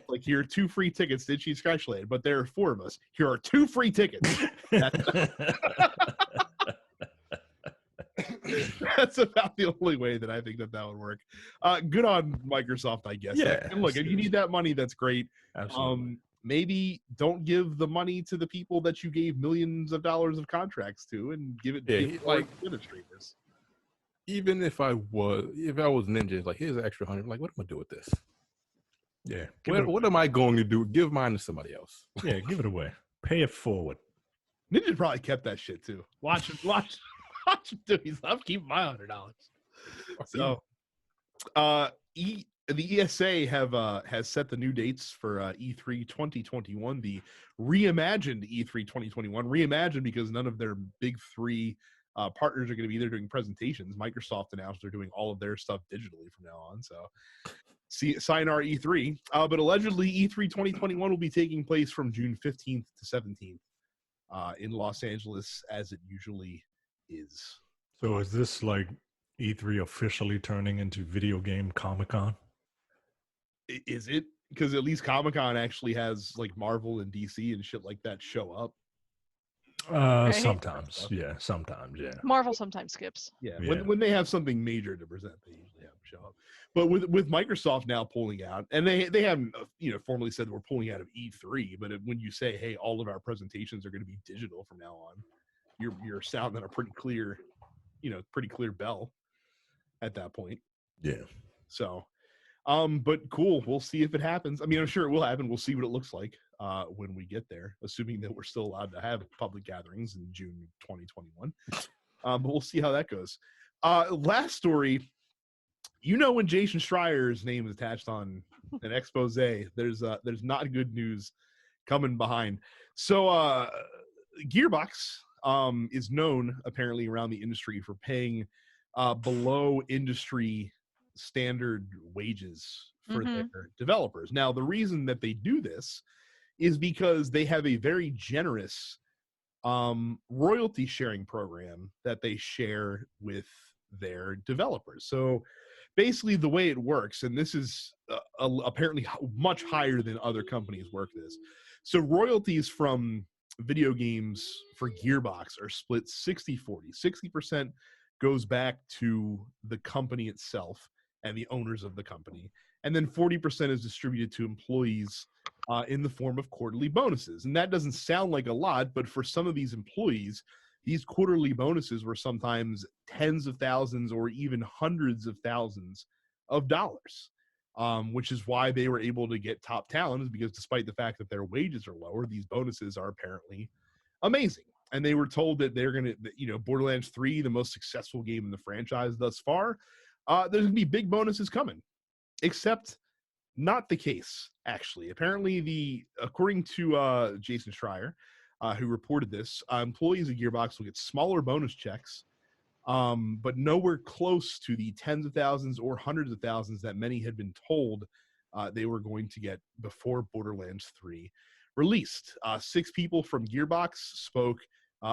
Like, here are 2 free tickets to Itchy and Scratchy Land, but there are 4 of us. Here are 2 free tickets. That's about the only way that I think that would work. Good on Microsoft, I guess. Yeah. And look, if you need that money, that's great. Absolutely. Maybe don't give the money to the people that you gave millions of dollars of contracts to, and give it to like other streamers. Even if I was Ninja, like, here's an extra 100. Like, what am I gonna do with this? Yeah. What am I going to do? Give mine to somebody else. Yeah, give it away. Pay it forward. Ninja probably kept that shit too. Watch him do his stuff. Keep my $100. So, the ESA has set the new dates for E3 2021, the reimagined E3 2021. Reimagined because none of their big 3 partners are going to be there doing presentations. Microsoft announced they're doing all of their stuff digitally from now on. So, sayonara E3. But allegedly, E3 2021 will be taking place from June 15th to 17th in Los Angeles, as it usually is. So is this like E3 officially turning into video game Comic-Con? Is it? Because at least Comic-Con actually has like Marvel and DC and shit like that show up. Right? Sometimes, yeah. Marvel sometimes skips. Yeah. When they have something major to present, they usually have them show up. But with Microsoft now pulling out, and they haven't formally said we're pulling out of E3, but when you say, hey, all of our presentations are going to be digital from now on, you're sounding a pretty clear bell at that point. Yeah. So, but cool. We'll see if it happens. I mean, I'm sure it will happen. We'll see what it looks like when we get there, assuming that we're still allowed to have public gatherings in June 2021. But we'll see how that goes. Last story. When Jason Schreier's name is attached on an expose, there's not good news coming behind. So Gearbox is known apparently around the industry for paying below industry standard wages for their developers. Now, the reason that they do this is because they have a very generous royalty sharing program that they share with their developers. So basically the way it works, and this is apparently much higher than other companies work this. So royalties from video games for Gearbox are split 60-40. 60% goes back to the company itself and the owners of the company, and then 40% is distributed to employees in the form of quarterly bonuses. And that doesn't sound like a lot, but for some of these employees, these quarterly bonuses were sometimes tens of thousands or even hundreds of thousands of dollars, which is why they were able to get top talent, is because despite the fact that their wages are lower, these bonuses are apparently amazing. And they were told that they're going to, Borderlands 3, the most successful game in the franchise thus far, there's going to be big bonuses coming, except not the case, actually. Apparently, according to Jason Schreier, who reported this, employees of Gearbox will get smaller bonus checks, but nowhere close to the tens of thousands or hundreds of thousands that many had been told they were going to get before Borderlands 3 released. 6 people from Gearbox spoke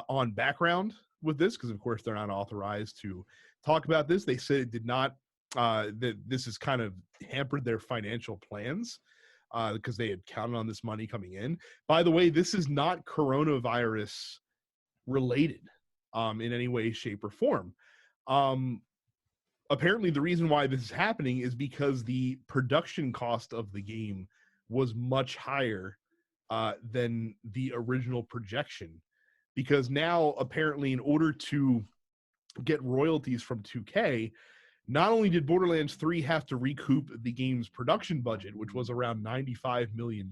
on background with this, because of course they're not authorized to talk about this. They said it did not, that this has kind of hampered their financial plans, because they had counted on this money coming in. By the way, this is not coronavirus related in any way, shape, or form. Apparently, the reason why this is happening is because the production cost of the game was much higher than the original projection. Because now, apparently, in order to get royalties from 2K, not only did Borderlands 3 have to recoup the game's production budget, which was around $95 million,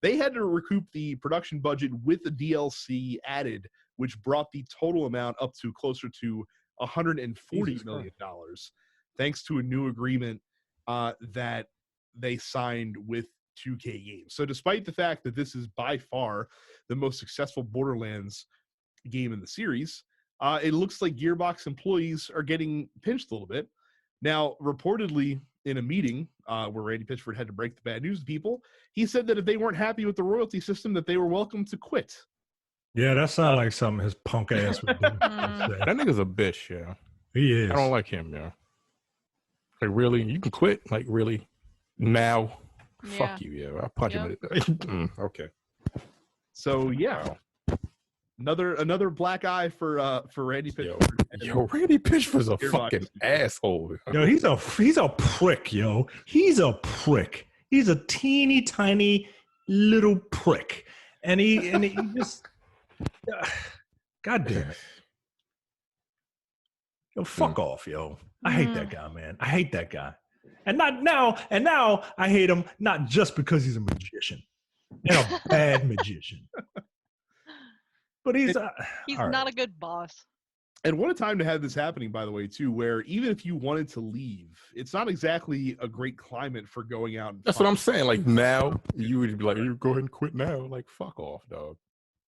they had to recoup the production budget with the DLC added, which brought the total amount up to closer to $140 million, thanks to a new agreement that they signed with 2K Games. So despite the fact that this is by far the most successful Borderlands game in the series, it looks like Gearbox employees are getting pinched a little bit. Now, reportedly in a meeting where Randy Pitchford had to break the bad news to people, he said that if they weren't happy with the royalty system, that they were welcome to quit. Yeah, that sounds like something his punk ass would do. That nigga's a bitch, yeah. He is. I don't like him, yeah. Like, really? You can quit? Like, really? Now? Yeah. Fuck you, yeah. I'll punch him. Okay. So, yeah. Wow. Another black eye for Randy Pitchford. Yo, Randy Pitchford's a Gearbox. fucking asshole. Yo, he's a prick, yo. He's a prick. He's a teeny tiny little prick. And he just God damn it. Yo, fuck off, yo. I hate that guy, man. I hate that guy. And now I hate him not just because he's a magician and a bad magician. But he's not a good boss. And what a time to have this happening, by the way, too, where even if you wanted to leave, it's not exactly a great climate for going out. That's what I'm saying. Like, now, you would be like, you go ahead and quit now. Like, fuck off, dog.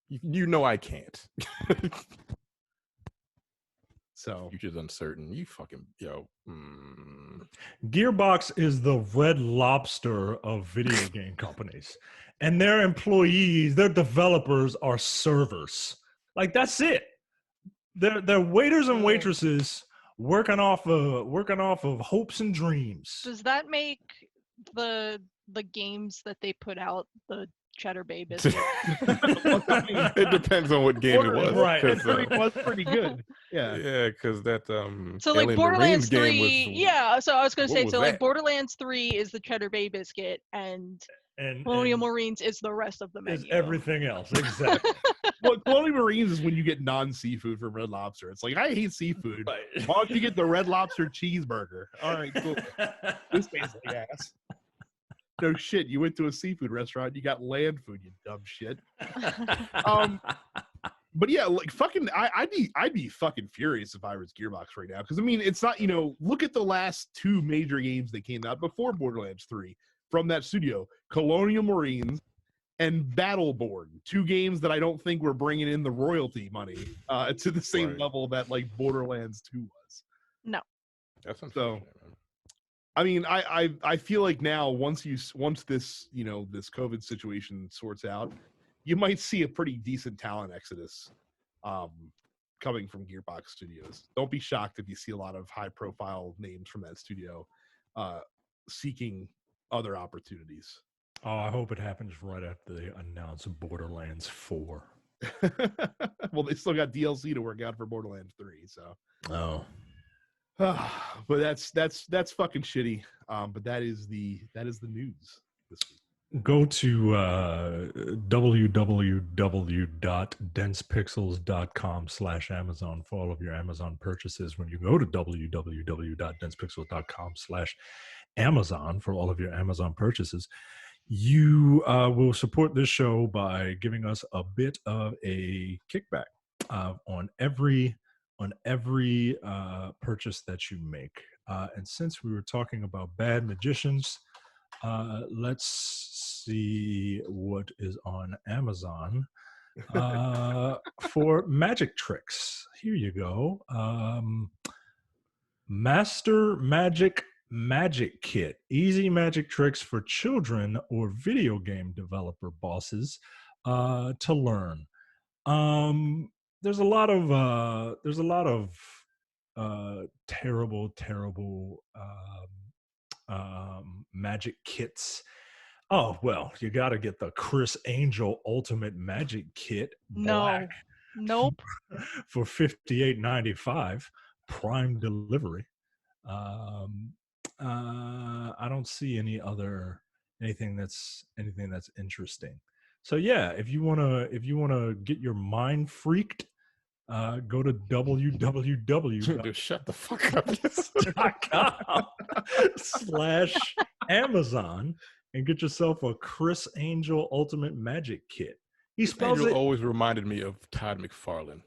You know I can't. So future's uncertain. You fucking, yo. Gearbox is the Red Lobster of video game companies. And their employees, their developers are servers. Like, that's it. They're waiters and waitresses working off of hopes and dreams. Does that make the games that they put out the Cheddar Bay biscuit? It depends on what game it was. Right. It was pretty good. Yeah. Yeah, because that So like Alien Borderlands Marines 3, game was, yeah. So I was gonna what say, was so like that? Borderlands 3 is the Cheddar Bay biscuit, and Colonial Marines is the rest of the menu. Is everything else. Exactly. Well, Colonial Marines is when you get non-seafood from Red Lobster. It's like, I hate seafood. Why don't you get the Red Lobster cheeseburger? All right, cool. This tastes like ass. No shit, you went to a seafood restaurant, you got land food, you dumb shit. But yeah, like fucking, I'd be fucking furious if I was Gearbox right now. Because I mean, it's not, look at the last 2 major games that came out before Borderlands 3 from that studio: Colonial Marines and Battleborn. 2 games that I don't think were bringing in the royalty money to the same level that like Borderlands 2 was. No. That's unfortunate, So, man. I mean, I feel like now once this this COVID situation sorts out, you might see a pretty decent talent exodus coming from Gearbox Studios. Don't be shocked if you see a lot of high-profile names from that studio seeking other opportunities. Oh, I hope it happens right after they announce Borderlands 4. Well, they still got DLC to work out for Borderlands 3, so. Oh. But that's fucking shitty. But that is the news this week. Go to www.densepixels.com/Amazon for all of your Amazon purchases. When you go to www.densepixels.com/Amazon for all of your Amazon purchases, you will support this show by giving us a bit of a kickback on every purchase that you make. And since we were talking about bad magicians, let's see what is on Amazon for magic tricks. Here you go. Master Magic Kit. Easy magic tricks for children or video game developer bosses to learn. There's a lot of terrible magic kits. Oh, well, you got to get the Chris Angel Ultimate Magic Kit Black. Nope. For $58.95 Prime delivery. I don't see anything that's interesting. So yeah, if you wanna get your mind freaked, go to Shut the fuck up. www.com/Amazon and get yourself a Chris Angel Ultimate Magic Kit. He spells Angel it. always reminded me of Todd McFarlane.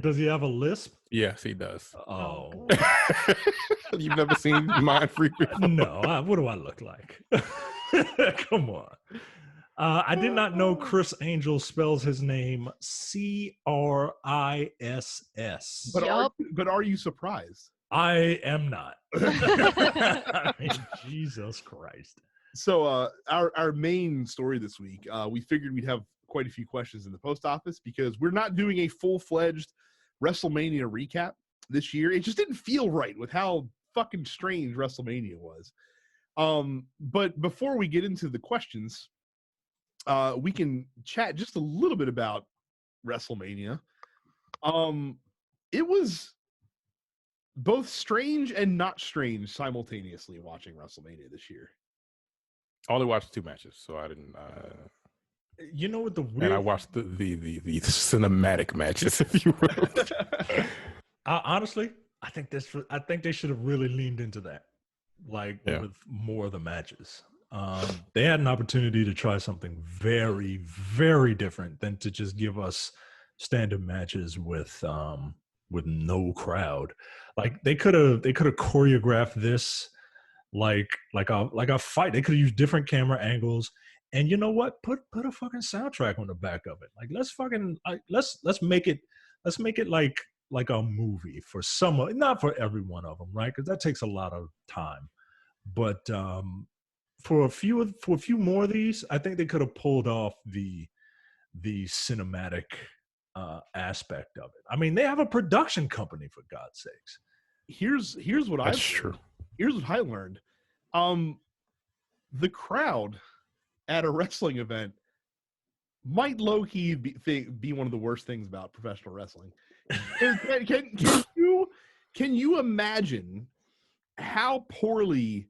Does he have a lisp? Yes, he does. Oh. You've never seen Mind Freak before? No. What do I look like? Come on. I did not know Chris Angel spells his name Criss. But are you surprised? I am not. I mean, Jesus Christ. So our main story this week, we figured we'd have quite a few questions in the post office because we're not doing a full-fledged WrestleMania recap this year. It just didn't feel right with how fucking strange WrestleMania was. But before we get into the questions, we can chat just a little bit about WrestleMania. It was both strange and not strange simultaneously watching WrestleMania this year. I only watched 2 matches, so I didn't. You know what the weird? And I watched the cinematic matches, if you will. Honestly, I think they should have really leaned into that, with more of the matches. They had an opportunity to try something very, very different than to just give us standard matches with no crowd. Like they could have choreographed this like a fight. They could have used different camera angles. And you know what? Put a fucking soundtrack on the back of it. Like let's make it like a movie for someone, not for every one of them, right? Because that takes a lot of time. But for a few more of these, I think they could have pulled off the cinematic aspect of it. I mean, they have a production company, for God's sakes. Here's what Here's what I learned. The crowd at a wrestling event might low-key be one of the worst things about professional wrestling. Can you imagine how poorly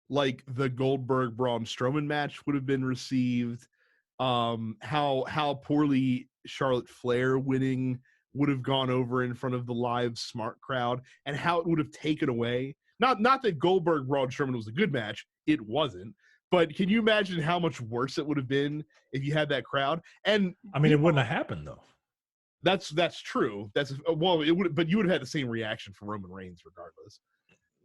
like the Goldberg Braun Strowman match would have been received? How poorly Charlotte Flair winning would have gone over in front of the live smart crowd, and how it would have taken away. Not that Goldberg Braun Strowman was a good match, it wasn't. But can you imagine how much worse it would have been if you had that crowd? And I mean, it wouldn't have happened though. That's true. It would, but you would have had the same reaction from Roman Reigns regardless.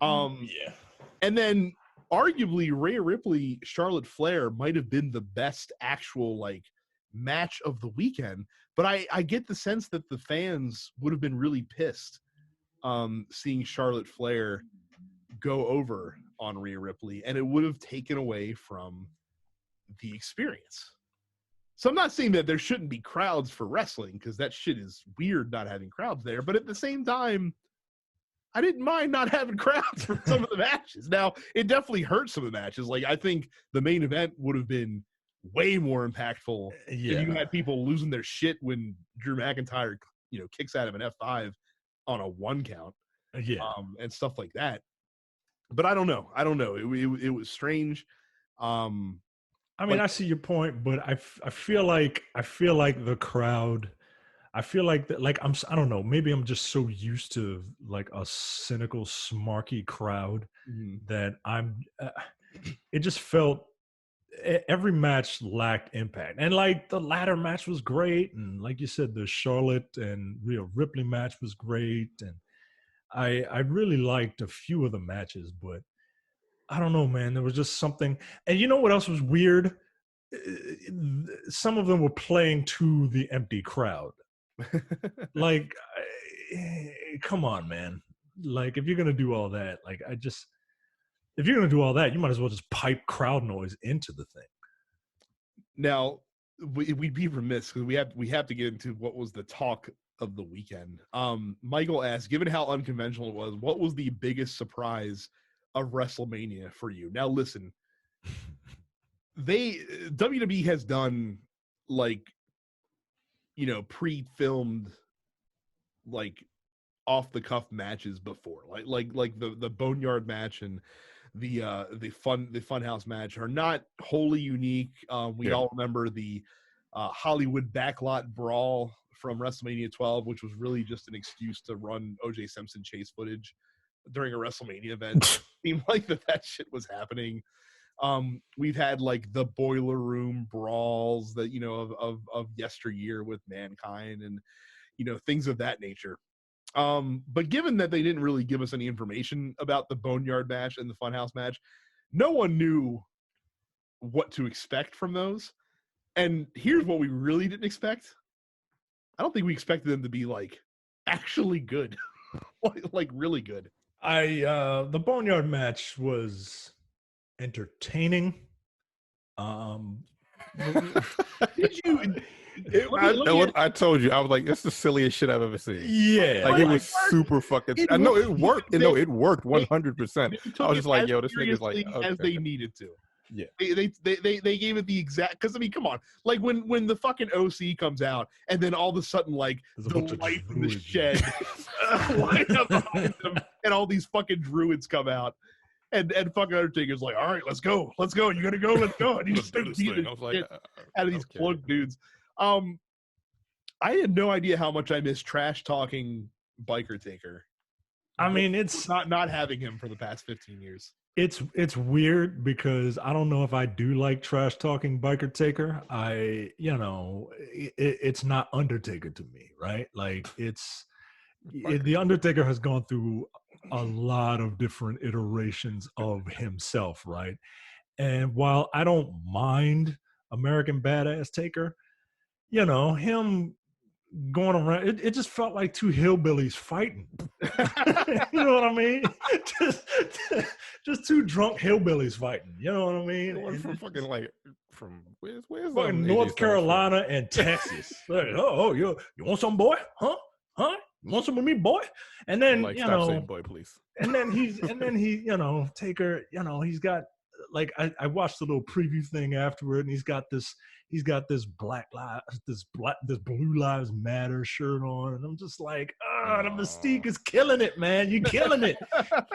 Yeah. And then arguably Rhea Ripley, Charlotte Flair might have been the best actual match of the weekend. But I get the sense that the fans would have been really pissed seeing Charlotte Flair go over on Rhea Ripley, and it would have taken away from the experience. So I'm not saying that there shouldn't be crowds for wrestling, because that shit is weird not having crowds there. But at the same time, I didn't mind not having crowds for some of the matches. Now, it definitely hurt some of the matches. Like, I think the main event would have been way more impactful if you had people losing their shit when Drew McIntyre, kicks out of an F5 on a 1 count. And stuff like that. But I don't know. It was strange. I mean, I see your point, but I feel like the crowd. I feel like that. Like I don't know. Maybe I'm just so used to like a cynical, smarky crowd that it just felt every match lacked impact, and like the ladder match was great, and like you said, the Charlotte and Rhea Ripley match was great, and I really liked a few of the matches, but. I don't know, man. There was just something. And you know what else was weird? Some of them were playing to the empty crowd. Like, come on, man. Like, if you're going to do all that, if you're going to do all that, you might as well just pipe crowd noise into the thing. Now, we'd be remiss because we have to get into what was the talk of the weekend. Michael asked, given how unconventional it was, what was the biggest surprise of Wrestlemania for you? Now listen, WWE has done like pre-filmed like off the cuff matches before, like the Boneyard match and the Funhouse match are not wholly unique. We all remember the Hollywood backlot brawl from WrestleMania 12, which was really just an excuse to run O.J. Simpson chase footage during a WrestleMania event. It seemed like that shit was happening. We've had like the boiler room brawls that of yesteryear with Mankind and things of that nature. But given that they didn't really give us any information about the Boneyard match and the Funhouse match, no one knew what to expect from those. And here's what we really didn't expect. I don't think we expected them to be like actually good. like really good. The Boneyard match was entertaining. Did you? I told you, I was like, "That's the silliest shit I've ever seen." Yeah, like it was super fucking. I know it worked. It worked 100%. I was just like, "Yo, this nigga's like," as they needed to. Yeah, they gave it the exact, because I mean, come on, like when the fucking OC comes out and then all of a sudden like the light in the shed light up behind them and all these fucking druids come out and fucking Undertaker's like, all right, let's go, you gotta go, let's go, and he just starts beating the shit out of these cloaked dudes. I had no idea how much I missed trash talking Biker Taker. I mean, it's not having him for the past 15 years. It's weird because I don't know if I do like trash talking Biker Taker. It's not Undertaker to me, right? Like the Undertaker has gone through a lot of different iterations of himself, right? And while I don't mind American Badass Taker, him going around, it just felt like two hillbillies fighting. You know what I mean? just two drunk hillbillies fighting. You know what I mean? From fucking like from where's fucking North Carolina and Texas. Like, you want some, boy? Huh? You want some with me, boy? And then stop saying boy, please. And then he Taker, he's got like I watched the little preview thing afterward, and he's got this Blue Lives Matter shirt on, and I'm just like, the Mystique is killing it, man. You're killing it.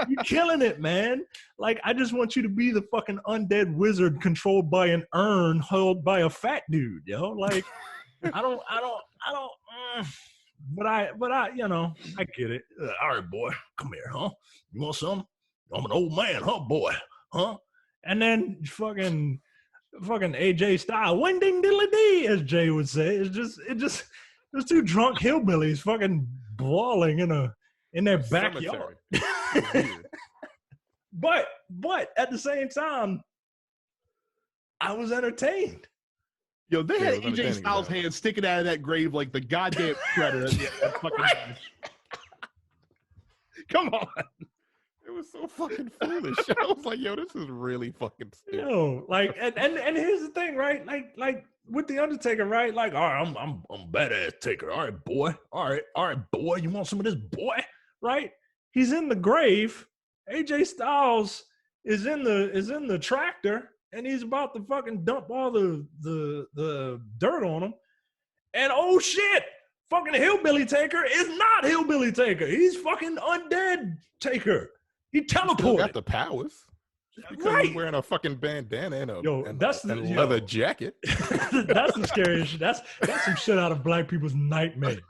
You're killing it, man. Like, I just want you to be the fucking undead wizard controlled by an urn held by a fat dude, Like, I don't. But I, I get it. All right, boy, come here, huh? You want some? I'm an old man, huh, boy? Huh? And then fucking AJ style, wing ding diddly dee, as Jay would say. It just there's two drunk hillbillies fucking brawling in their backyard. But at the same time, I was entertained. Yo, they had AJ Styles' hand sticking out of that grave like the goddamn Shredder. That fucking come on. It was so fucking foolish. I was like, yo, this is really fucking stupid. And here's the thing, right? Like with the Undertaker, right? Like, all right, I'm badass Taker. All right, boy. All right, boy. You want some of this, boy? Right? He's in the grave. AJ Styles is in the tractor, and he's about to fucking dump all the dirt on him. And oh shit, fucking Hillbilly Taker is not Hillbilly Taker. He's fucking undead Taker. He teleported. Still got the powers. Just because Right. he's wearing a fucking bandana and a Yo, leather jacket. That's the scariest shit. That's some shit out of black people's nightmares.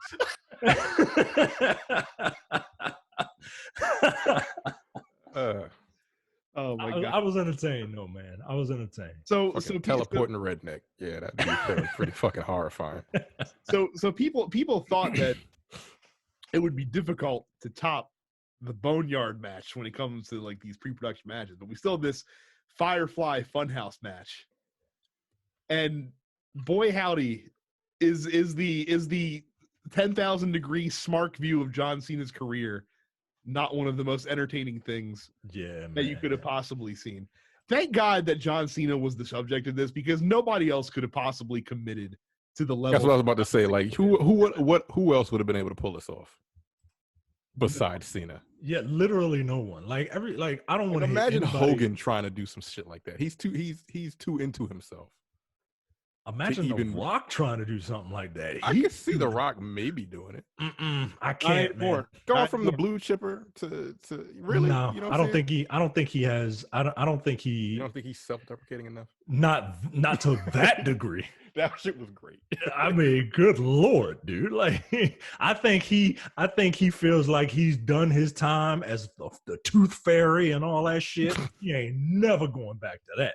Oh my god! I was entertained, though, man. I was entertained. So Teleporting redneck. Yeah, that'd be pretty fucking horrifying. So people thought that it would be difficult to top the Boneyard match when it comes to like these pre-production matches, but we still have this Firefly Funhouse match, and boy howdy, is the 10,000 degree smart view of John Cena's career not one of the most entertaining things that you could have possibly seen. Thank God that John Cena was the subject of this, because nobody else could have possibly committed to the level. That's what I was about to say. Like, who else would have been able to pull this off besides Cena? Yeah, literally no one. I don't want to imagine Hogan trying to do some shit like that. He's too into himself. Imagine The Rock trying to do something like that. I can see The Rock maybe doing it. I can't, man. Going from the blue chipper to really. No, you know I don't think he has. I don't think he. You don't think he's self-deprecating enough? Not to that degree. That shit was great. I mean, good Lord, dude. Like, I think he feels like he's done his time as the Tooth Fairy and all that shit. He ain't never going back to that.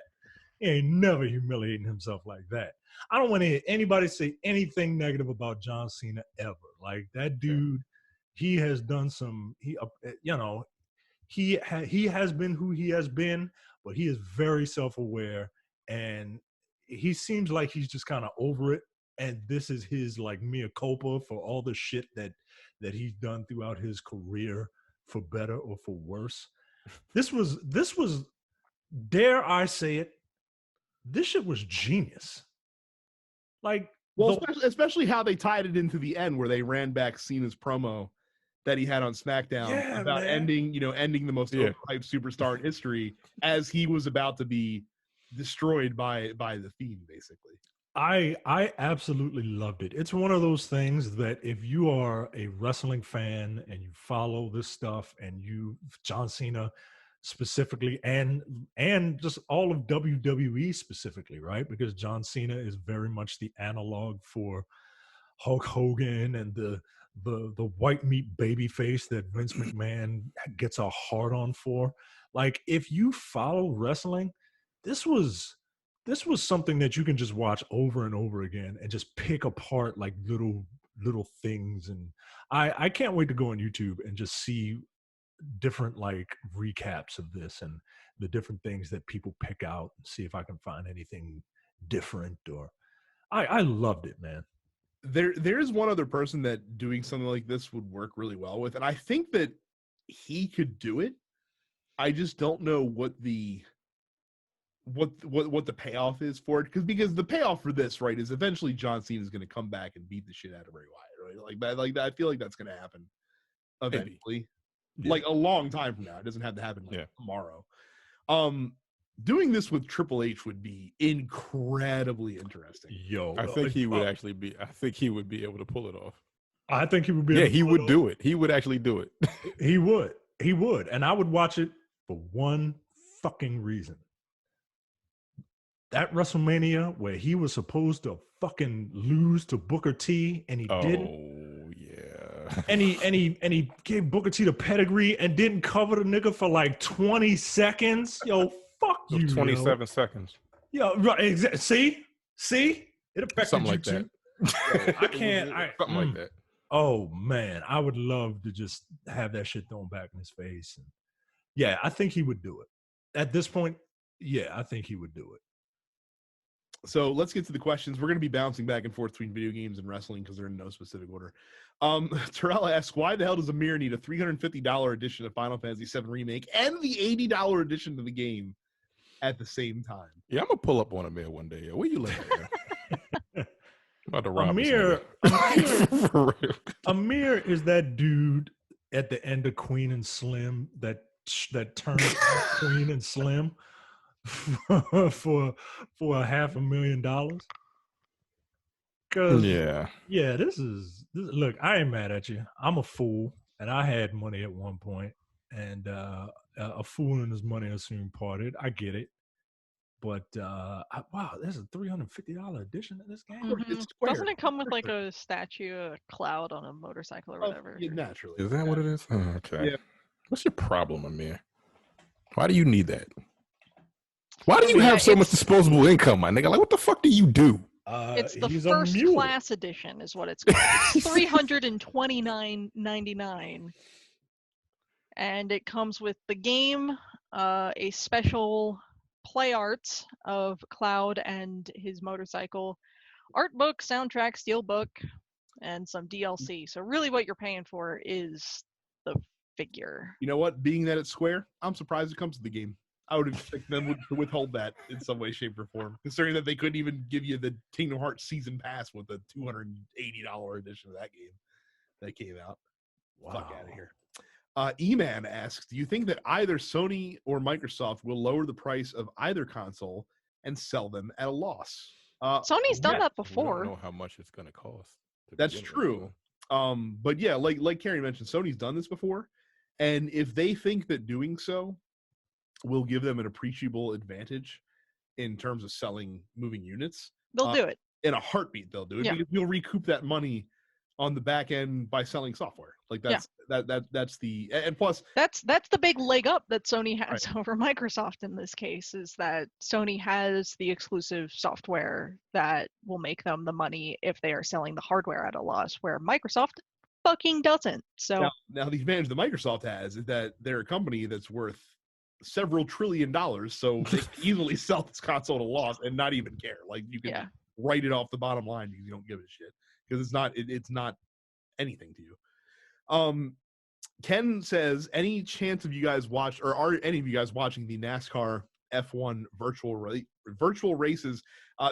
He ain't never humiliating himself like that. I don't want to hear anybody say anything negative about John Cena ever. Like, that dude, he has done some. He has been who he has been, but he is very self-aware, and he seems like he's just kind of over it. And this is his like mea culpa for all the shit that he's done throughout his career, for better or for worse. This was, dare I say it, this shit was genius. Like, well, especially how they tied it into the end, where they ran back Cena's promo that he had on SmackDown about ending the most overhyped superstar in history, as he was about to be destroyed by the Fiend, basically. I absolutely loved it. It's one of those things that if you are a wrestling fan and you follow this stuff, and John Cena specifically, and just all of WWE specifically, right? Because John Cena is very much the analog for Hulk Hogan and the white meat baby face that Vince McMahon gets a hard on for. Like, if you follow wrestling, this was something that you can just watch over and over again and just pick apart like little things. And I can't wait to go on YouTube and just see different like recaps of this and the different things that people pick out, and see if I can find anything different. Or I loved it, man. There's one other person that doing something like this would work really well with, and I think that he could do it. I just don't know what the payoff is for it, because the payoff for this, right, is eventually John Cena is going to come back and beat the shit out of Bray Wyatt, right? Like that. I feel like that's going to happen eventually. Yeah. Like a long time from now. It doesn't have to happen tomorrow. Doing this with Triple H would be incredibly interesting. I think he would actually be. I think he would be able to pull it off. I think he would be. Yeah, he would do it. He would actually do it. He would, and I would watch it for one fucking reason. That WrestleMania where he was supposed to fucking lose to Booker T and he didn't. Oh yeah. And he gave Booker T the pedigree and didn't cover the nigga for like 20 seconds. Yo, fuck you. 27 seconds. Yo, right. See? It affected something you like too. that. I can't. Something like that. Oh man, I would love to just have that shit thrown back in his face. And yeah, I think he would do it. At this point, yeah, I think he would do it. So let's get to the questions. We're going to be bouncing back and forth between video games and wrestling because they're in no specific order. Terrell asks, why the hell does Amir need a $350 edition of Final Fantasy VII Remake and the $80 edition to the game at the same time? Yeah, I'm going to pull up on Amir one day. Where you live at? About to rob Amir, For real. Amir is that dude at the end of Queen and Slim that turned Queen and Slim for $500,000. Cause Yeah. this look, I ain't mad at you. I'm a fool, and I had money at one point, and a fool and his money are soon parted. I get it. But wow, there's a $350 edition of this game. Mhm. Doesn't it come with like a statue, a cloud on a motorcycle or whatever? Yeah, naturally. Is that what it is? Oh, okay. Yeah. What's your problem, Amir? Why do you need that? Why do you have so much disposable income, my nigga? Like, what the fuck do you do? It's the first class edition, is what it's called. It's $329.99, and it comes with the game, a special play art of Cloud and his motorcycle, art book, soundtrack, steel book, and some DLC. So really, what you're paying for is the figure. You know what? Being that it's Square, I'm surprised it comes to the game. I would expect them to withhold that in some way, shape, or form, considering that they couldn't even give you the Kingdom Hearts season pass with the $280 edition of that game that came out. Wow. Fuck out of here. E-Man asks, do you think that either Sony or Microsoft will lower the price of either console and sell them at a loss? Sony's done that before. We don't know how much it's going to cost. That's true. But yeah, like Carrie mentioned, Sony's done this before. And if they think that doing so will give them an appreciable advantage in terms of selling moving units, they'll do it. In a heartbeat, they'll do it. Yeah. Because you'll recoup that money on the back end by selling software. Like that's the, and plus that's the big leg up that Sony has over Microsoft in this case, is that Sony has the exclusive software that will make them the money if they are selling the hardware at a loss, where Microsoft fucking doesn't. So now the advantage that Microsoft has is that they're a company that's worth several $1 trillion, so they can easily sell this console at a loss and not even care. Like, you can write it off the bottom line because you don't give a shit, because it's not anything to you. Ken says, any chance of you guys watch, or are any of you guys watching the NASCAR F1 virtual races?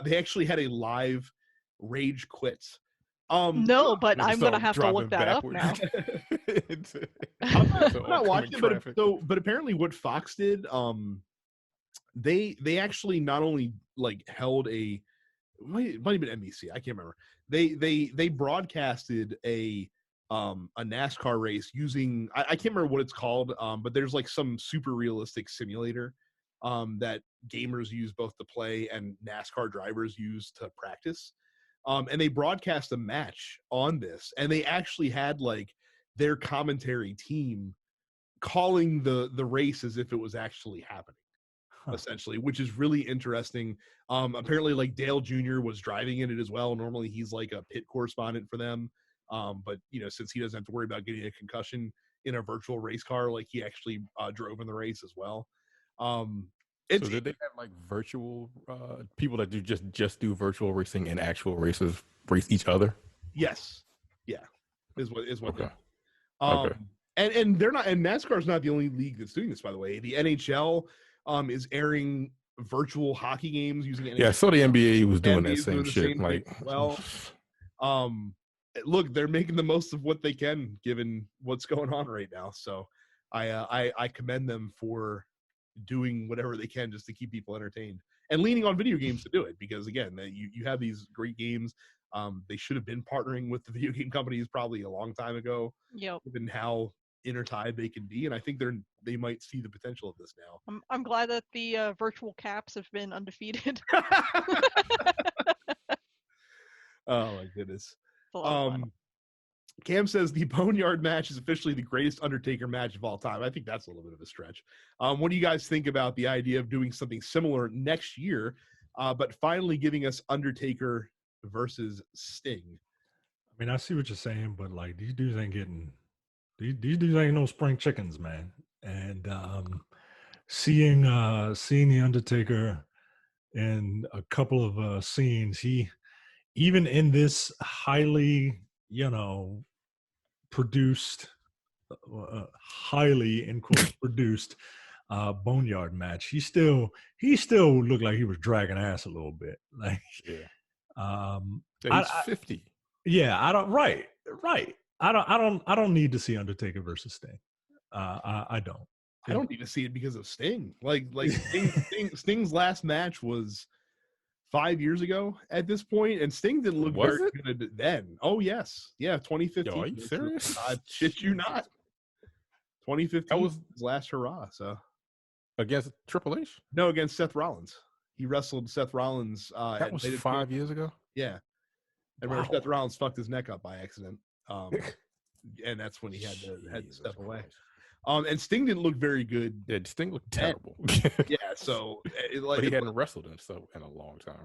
They actually had a live rage quits. No, but I'm gonna have to look that up now. I'm not watching it, but apparently what Fox did, they actually not only like held it might have been NBC, I can't remember. They broadcasted a NASCAR race using, I can't remember what it's called, but there's like some super realistic simulator that gamers use both to play and NASCAR drivers use to practice. And they broadcast a match on this, and they actually had like their commentary team calling the race as if it was actually happening, essentially, which is really interesting. Apparently, like Dale Jr. was driving in it as well. Normally, he's like a pit correspondent for them, but since he doesn't have to worry about getting a concussion in a virtual race car, like he actually drove in the race as well. So did they have like virtual people that do just do virtual racing and actual races race each other? Yes. Yeah. Is what okay. Okay. And they're not, and NASCAR's not the only league that's doing this, by the way. The NHL is airing virtual hockey games using NHL. Yeah, so the NBA was doing that same shit. Look, they're making the most of what they can given what's going on right now. So I commend them for doing whatever they can just to keep people entertained and leaning on video games to do it, because again, you have these great games. They should have been partnering with the video game companies probably a long time ago. Yep. Given how intertied they can be, and I think they might see the potential of this now. I'm glad that the virtual caps have been undefeated. Oh my goodness. Cam says the Boneyard match is officially the greatest Undertaker match of all time. I think that's a little bit of a stretch. What do you guys think about the idea of doing something similar next year, but finally giving us Undertaker versus Sting? I mean, I see what you're saying, but like these dudes ain't no spring chickens, man. And seeing the Undertaker in a couple of scenes, he even in this highly produced, highly in quotes produced Boneyard match, he still looked like he was dragging ass a little bit. Like, Yeah, he's 50. Yeah, I don't. Right. I don't need to see Undertaker versus Sting. I don't. I don't need to see it because of Sting. Like Sting's last match was 5 years ago at this point, and Sting didn't look very good then. Oh yes, yeah, 2015. Yo, are you serious? I shit you not. 2015 that was his last hurrah. So against Triple H? No, against Seth Rollins. He wrestled Seth Rollins. That was 5 years ago. Yeah, I remember Seth Rollins fucked his neck up by accident, and that's when he had to step away. And Sting didn't look very good. Yeah, Sting looked terrible. Yeah, so but he hadn't wrestled in a long time,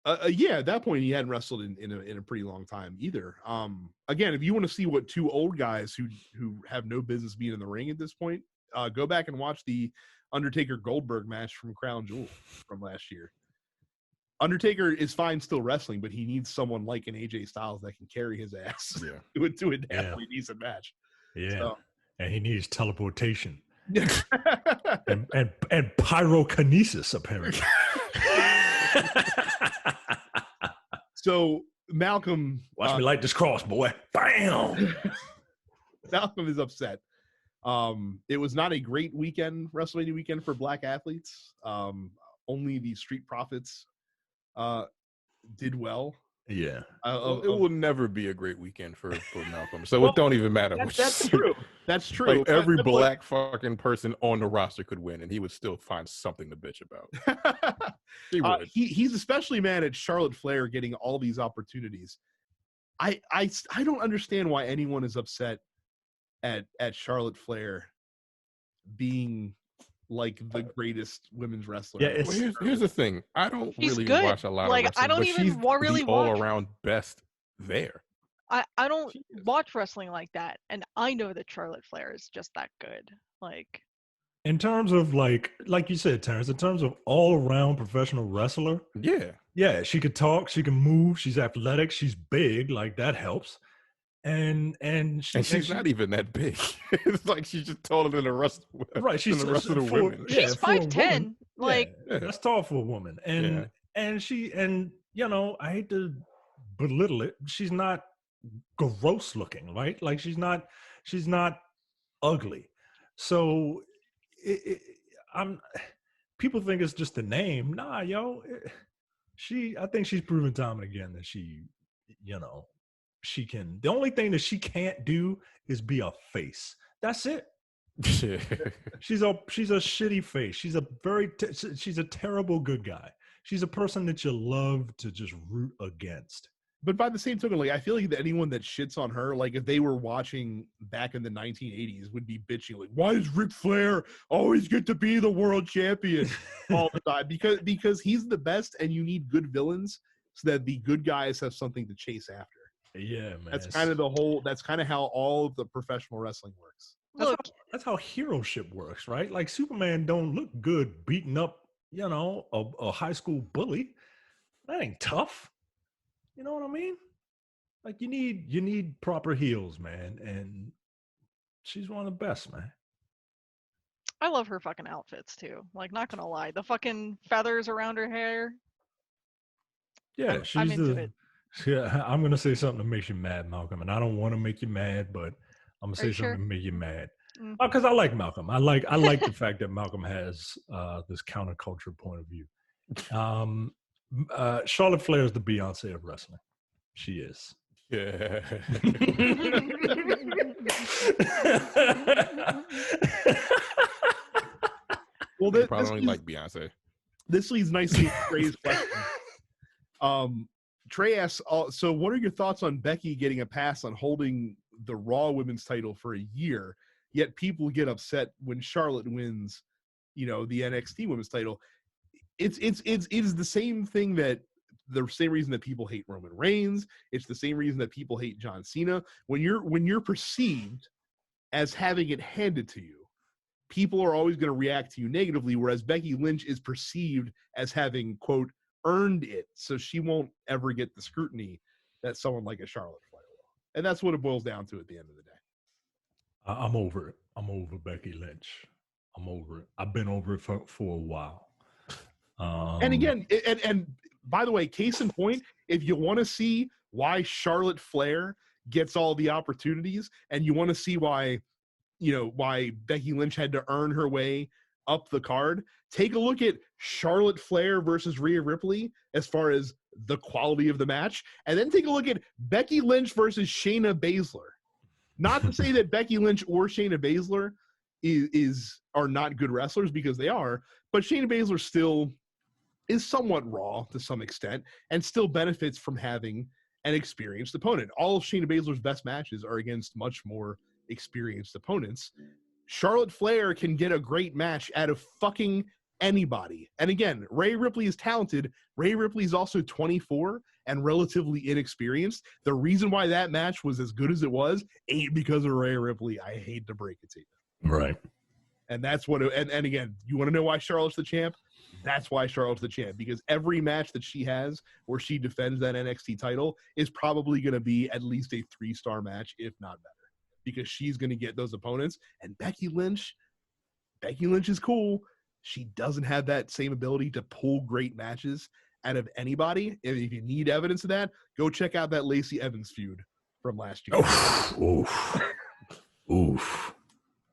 right? Yeah, at that point he hadn't wrestled in a pretty long time either. Again, if you want to see what two old guys who have no business being in the ring at this point, go back and watch the Undertaker Goldberg match from Crown Jewel from last year. Undertaker is fine still wrestling, but he needs someone like an AJ Styles that can carry his ass to a definitely decent match. Yeah. So. And he needs teleportation and pyrokinesis, apparently. So Malcolm, watch me light this cross, boy! Bam! Malcolm is upset. It was not a great weekend, WrestleMania weekend for black athletes. Only the Street Profits did well. Yeah, it will never be a great weekend for Malcolm. So it don't even matter. That's true. That's true. Like every black fucking person on the roster could win, and he would still find something to bitch about. He's especially mad at Charlotte Flair getting all these opportunities. I don't understand why anyone is upset at Charlotte Flair being like the greatest women's wrestler. Yeah, here's the thing. I don't really watch a lot of wrestling. I don't even really watch all around best there. I don't watch wrestling like that, and I know that Charlotte Flair is just that good. Like in terms of like you said, Terrence, in terms of all around professional wrestler, yeah, she could talk, she can move, she's athletic, she's big, like that helps. And she's not even that big. It's like she's just taller than the rest. Right, she's the rest of the women. She's 5'10". Like that's tall for a woman. And you know, I hate to belittle it. She's not gross looking, right? Like she's not ugly. So people think it's just a name. Nah, yo, I think she's proven time and again that she, you know, she can. The only thing that she can't do is be a face. That's it. She's a shitty face. She's a terrible good guy. She's a person that you love to just root against. But by the same token, like I feel like that anyone that shits on her, like if they were watching back in the 1980s, would be bitching like, "Why does Ric Flair always get to be the world champion all the time?" Because he's the best, and you need good villains so that the good guys have something to chase after. Yeah, man. That's kind of that's kind of how all of the professional wrestling works. That's how heroship works, right? Like Superman don't look good beating up, you know, a high school bully. That ain't tough. You know what I mean? Like you need proper heels, man, and she's one of the best, man. I love her fucking outfits too. Like, not gonna lie, the fucking feathers around her hair. Yeah, I'm into it. Yeah, I'm gonna say something that makes you mad, Malcolm, and I don't want to make you mad, but I'm gonna say something to make you mad. Because I like Malcolm. I like the fact that Malcolm has this counterculture point of view. Charlotte Flair is the Beyonce of wrestling. She is. Yeah. Well, this probably like Beyonce. This leads nicely to Trey's question. Trey asks, so what are your thoughts on Becky getting a pass on holding the Raw Women's title for a year, yet people get upset when Charlotte wins, you know, the NXT Women's title? It is the same thing the same reason that people hate Roman Reigns. It's the same reason that people hate John Cena. When you're perceived as having it handed to you, people are always going to react to you negatively, whereas Becky Lynch is perceived as having, quote, earned it, so she won't ever get the scrutiny that someone like a Charlotte Flair will. And that's what it boils down to at the end of the day. I'm over it. I'm over Becky Lynch. I'm over it. I've been over it for a while. And again, and by the way, case in point, if you want to see why Charlotte Flair gets all the opportunities, and you want to see why, why Becky Lynch had to earn her way up the card, take a look at Charlotte Flair versus Rhea Ripley as far as the quality of the match, and then take a look at Becky Lynch versus Shayna Baszler. Not to say that Becky Lynch or Shayna Baszler are not good wrestlers, because they are, but Shayna Baszler still is somewhat raw to some extent and still benefits from having an experienced opponent. All of Shayna Baszler's best matches are against much more experienced opponents. Charlotte Flair can get a great match out of fucking anybody. And again, Rhea Ripley is talented. Rhea Ripley is also 24 and relatively inexperienced. The reason why that match was as good as it was ain't because of Rhea Ripley. I hate to break it to you. Right. And that's what, and again, you want to know why Charlotte's the champ? That's why Charlotte's the champ, because every match that she has where she defends that NXT title is probably going to be at least a 3-star match, if not better, because she's going to get those opponents. And Becky Lynch is cool. She doesn't have that same ability to pull great matches out of anybody. And if you need evidence of that, go check out that Lacey Evans feud from last year. Oof.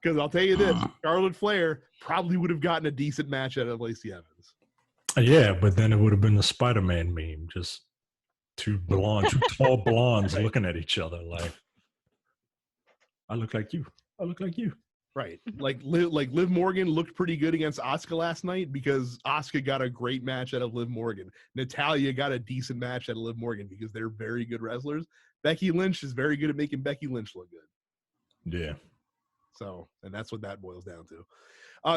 Because I'll tell you this, Charlotte Flair probably would have gotten a decent match out of Lacey Evans. Yeah, but then it would have been the Spider-Man meme, just two tall blondes looking at each other like, I look like you. I look like you. Right. Like Liv Morgan looked pretty good against Asuka last night because Asuka got a great match out of Liv Morgan. Natalya got a decent match out of Liv Morgan because they're very good wrestlers. Becky Lynch is very good at making Becky Lynch look good. Yeah. So, and that's what that boils down to.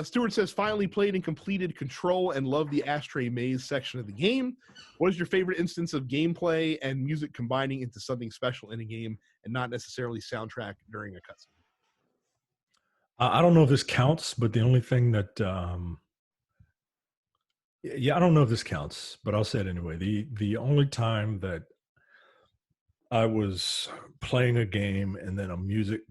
Stuart says, finally played and completed Control and loved the Ashtray Maze section of the game. What is your favorite instance of gameplay and music combining into something special in a game and not necessarily soundtrack during a cutscene? I don't know if this counts, but the only thing that, I don't know if this counts, but I'll say it anyway. The only time that I was playing a game and then a music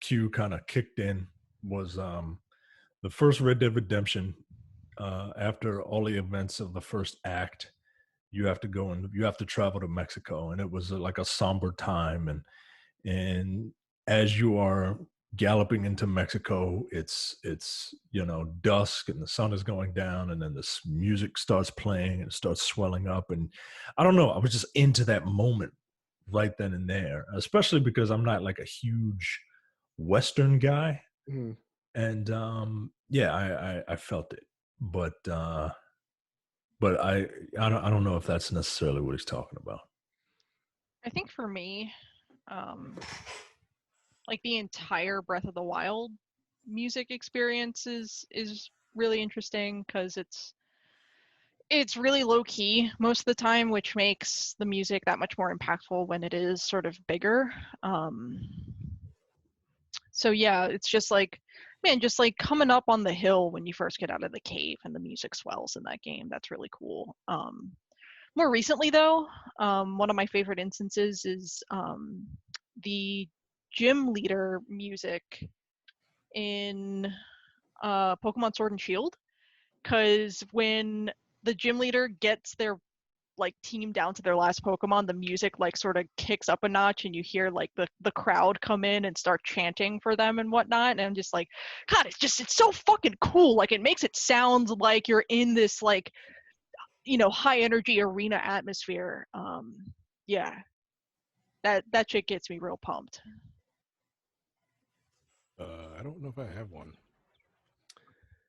cue kind of kicked in was the first Red Dead Redemption. After all the events of the first act, you have to go and you have to travel to Mexico, and it was like a somber time, and as you are galloping into Mexico, it's dusk and the sun is going down, and then this music starts playing and it starts swelling up, and I don't know, I was just into that moment right then and there, especially because I'm not like a huge Western guy. Mm-hmm. And I felt it, but I don't know if that's necessarily what he's talking about. I think for me, like the entire Breath of the Wild music experience is really interesting because it's really low key most of the time, which makes the music that much more impactful when it is sort of bigger. So yeah, it's just like, man, just like coming up on the hill when you first get out of the cave and the music swells in that game. That's really cool. More recently though, one of my favorite instances is the gym leader music in Pokemon Sword and Shield, because when the gym leader gets their like team down to their last Pokemon, the music like sort of kicks up a notch and you hear like the crowd come in and start chanting for them and whatnot, and I'm just like, God, it's so fucking cool. Like it makes it sound like you're in this like, high energy arena atmosphere. Yeah, that shit gets me real pumped. I don't know if I have one.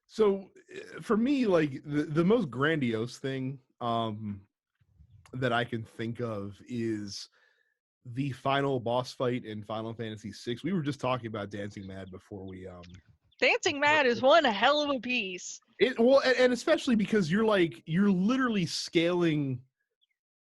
So for me, like the most grandiose thing that I can think of is the final boss fight in Final Fantasy VI. We were just talking about Dancing Mad before we Dancing Mad is one hell of a piece. And especially because you're literally scaling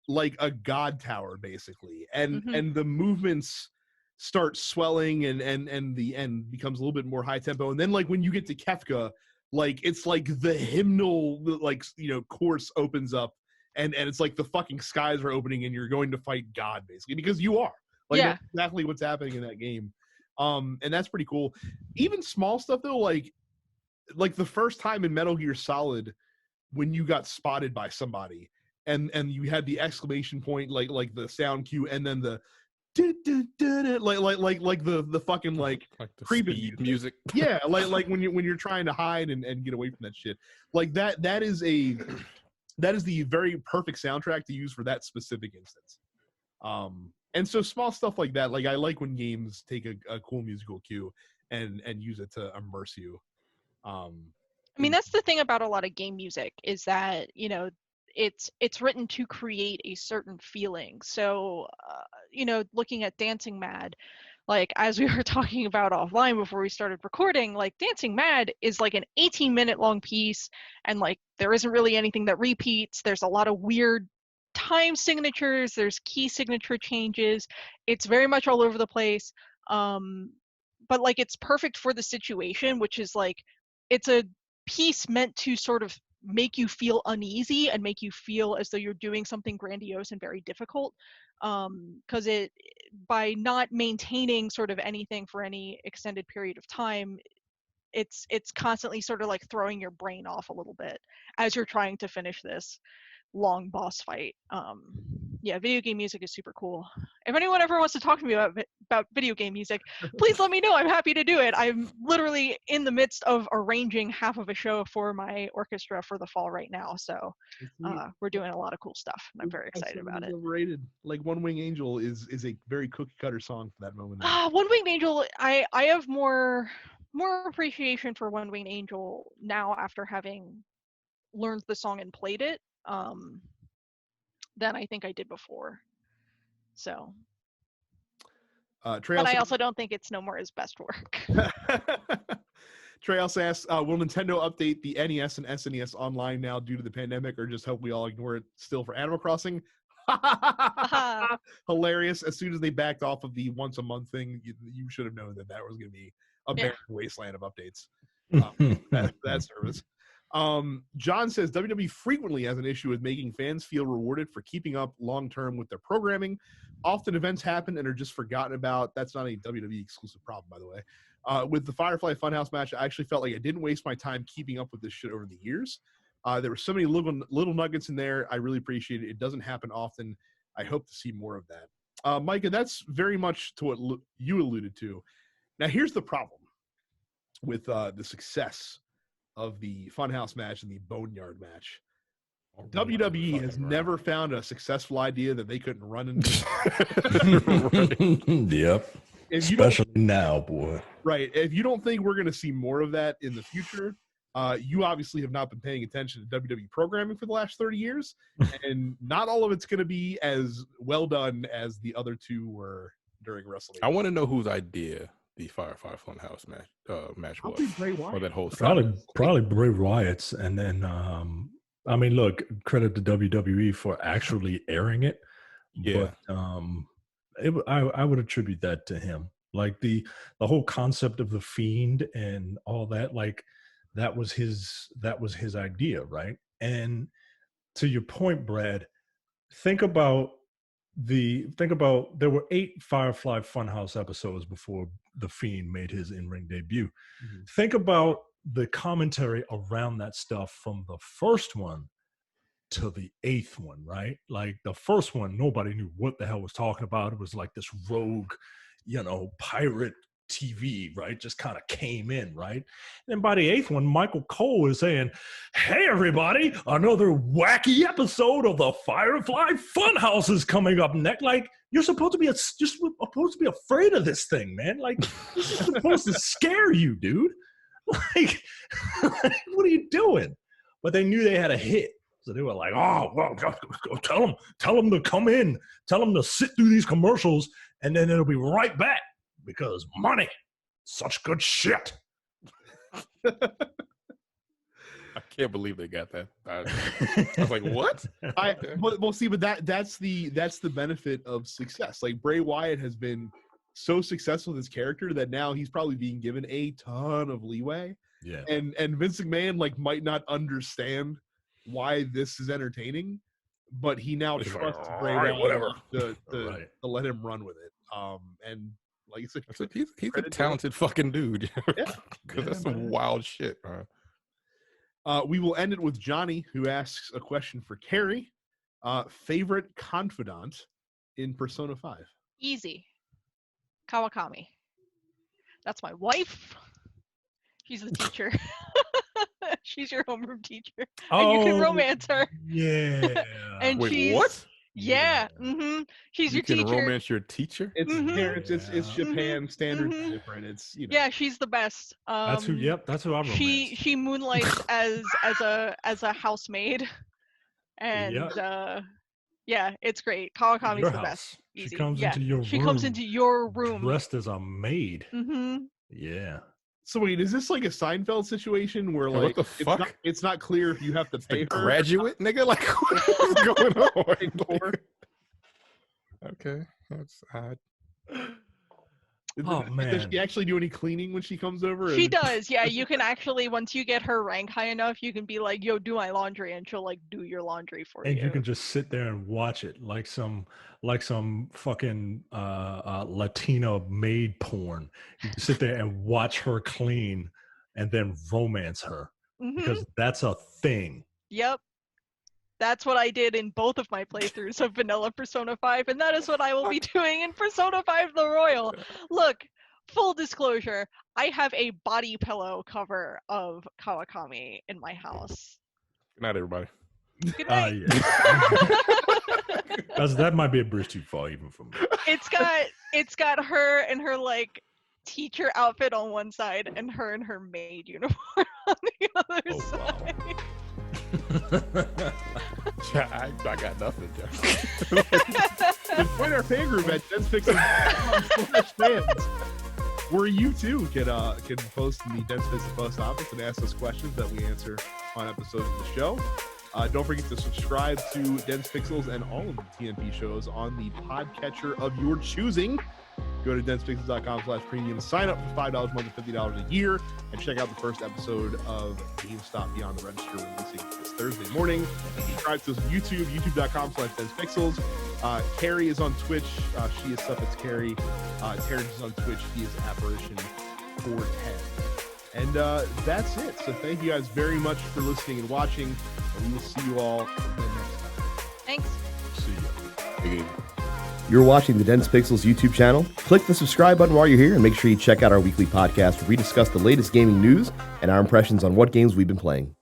like a god tower basically, and the movements start swelling and the end becomes a little bit more high tempo, and then like when you get to Kefka, like it's like the hymnal like course opens up, and it's like the fucking skies are opening and you're going to fight God basically, because you are like, yeah, that's exactly what's happening in that game. And that's pretty cool. Even small stuff though, like the first time in Metal Gear Solid when you got spotted by somebody and you had the exclamation point, like the sound cue, and then the like the fucking like the creeping speed music. Yeah, like when you're trying to hide and get away from that shit. Like that is the very perfect soundtrack to use for that specific instance. And so small stuff like that, like I like when games take a cool musical cue and use it to immerse you. I mean, that's the thing about a lot of game music is that, you know, it's written to create a certain feeling. So, you know, looking at Dancing Mad, like as we were talking about offline before we started recording, like Dancing Mad is like an 18-minute long piece, and like there isn't really anything that repeats. There's a lot of weird time signatures, there's key signature changes. It's very much all over the place. But like it's perfect for the situation, which is like it's a piece meant to sort of make you feel uneasy and make you feel as though you're doing something grandiose and very difficult, because it, by not maintaining sort of anything for any extended period of time, it's constantly sort of like throwing your brain off a little bit as you're trying to finish this long boss fight. Yeah, video game music is super cool. If anyone ever wants to talk to me about video game music, please let me know. I'm happy to do it. I'm literally in the midst of arranging half of a show for my orchestra for the fall right now. So we're doing a lot of cool stuff, and I'm very excited about it. Overrated. Like One Wing Angel is a very cookie cutter song for that moment. One Winged Angel, I have more appreciation for One Winged Angel now after having learned the song and played it, than I think I did before. So, Trey but I also don't think it's No More his best work. Trey also asks, will Nintendo update the NES and SNES online now due to the pandemic, or just hope we all ignore it still for Animal Crossing? Hilarious. As soon as they backed off of the once a month thing, you should have known that was going to be a barren wasteland of updates. That service. John says WWE frequently has an issue with making fans feel rewarded for keeping up long-term with their programming. Often events happen and are just forgotten about. That's not a WWE exclusive problem, by the way. With the Firefly Funhouse match, I actually felt like I didn't waste my time keeping up with this shit over the years. There were so many little nuggets in there. I really appreciate it. It doesn't happen often. I hope to see more of that. Micah, that's very much to what you alluded to. Now, here's the problem with the success of the Funhouse match and the Boneyard match. WWE has never found a successful idea that they couldn't run into. Yep. Especially now, boy. Right. If you don't think we're going to see more of that in the future, you obviously have not been paying attention to WWE programming for the last 30 years, and not all of it's going to be as well done as the other two were during Wrestlemania. I want to know whose idea the Firefly Funhouse match was. Bray Wyatt. Or that whole probably Bray Wyatt's, and then I mean, look, credit to WWE for actually airing it. Yeah. But I would attribute that to him. Like the whole concept of the Fiend and all that, like that was his idea, right? And to your point, Brad, think about there were 8 Firefly Funhouse episodes before the Fiend made his in-ring debut. Mm-hmm. Think about the commentary around that stuff from the first one to the 8th one, right? Like the first one, nobody knew what the hell was talking about. It was like this rogue, pirate TV, right? Just kind of came in, right? And then by the 8th one, Michael Cole is saying, "Hey everybody, another wacky episode of the Firefly Funhouse is coming up next." Like you're supposed to be afraid of this thing, man. Like this is supposed to scare you, dude. Like what are you doing? But they knew they had a hit. So they were like, "Oh, well, tell them to come in. Tell them to sit through these commercials, and then it'll be right back because money, such good shit." I can't believe they got that. I was like, "What?" But that's the benefit of success. Like Bray Wyatt has been so successful with his character that now he's probably being given a ton of leeway. Yeah, and Vince McMahon might not understand why this is entertaining, but he now trusts Bray Wyatt to let him run with it. And like you said, he's a talented fucking dude. Because that's some wild shit. We will end it with Johnny, who asks a question for Carrie. Favorite confidant in Persona 5? Easy. Kawakami. That's my wife. She's the teacher. She's your homeroom teacher. And you can romance her. Yeah. And Wait, she's what? yeah. She's You your can teacher. romance your teacher? It's parents. It's Yeah. Japan standard different. It's Yeah, she's the best. That's who. Yep, that's who I romanced. She moonlights as a housemaid, and yeah, it's great. Kawakami's Your the house. best. She Easy. comes into your room. She comes into your room dressed as a maid. Mm-hmm. Yeah. So wait, is this like a Seinfeld situation where Hey, like what the fuck? it's not clear if you have to pay The her? graduate, nigga? Like, what is going on? Okay, that's odd. Oh, man. Does she actually do any cleaning when she comes over? She does. Yeah, you can actually, once you get her rank high enough, you can be like, "Yo, do my laundry," and she'll like do your laundry for you. And you can just sit there and watch it like some fucking Latino maid porn. You can sit there and watch her clean and then romance her because that's a thing. Yep. That's what I did in both of my playthroughs of Vanilla Persona 5, and that is what I will be doing in Persona 5 The Royal. Look, full disclosure, I have a body pillow cover of Kawakami in my house. Good night, everybody. Good night. Yeah. That might be a bridge too far even for me. It's got her and her like teacher outfit on one side and her maid uniform on the other side. Wow. I got nothing, Jeff. Join our fan group at densefixes.com/fans, where you too can post in the Dense Fixes post office and ask us questions that we answer on episodes of the show. Don't forget to subscribe to Dense Pixels and all of the TNP shows on the podcatcher of your choosing. Go to densepixels.com/premium, sign up for $5 a month and $50 a year, and check out the first episode of GameStop Beyond the Register releasing this Thursday morning. Subscribe to us on YouTube, youtube.com/densepixels. Carrie is on Twitch. She is Suffix Carrie. Terrence is on Twitch. He is Apparition410. And that's it. So thank you guys very much for listening and watching. And we will see you all again next time. Thanks. See ya. You're watching the Dense Pixels YouTube channel. Click the subscribe button while you're here and make sure you check out our weekly podcast where we discuss the latest gaming news and our impressions on what games we've been playing.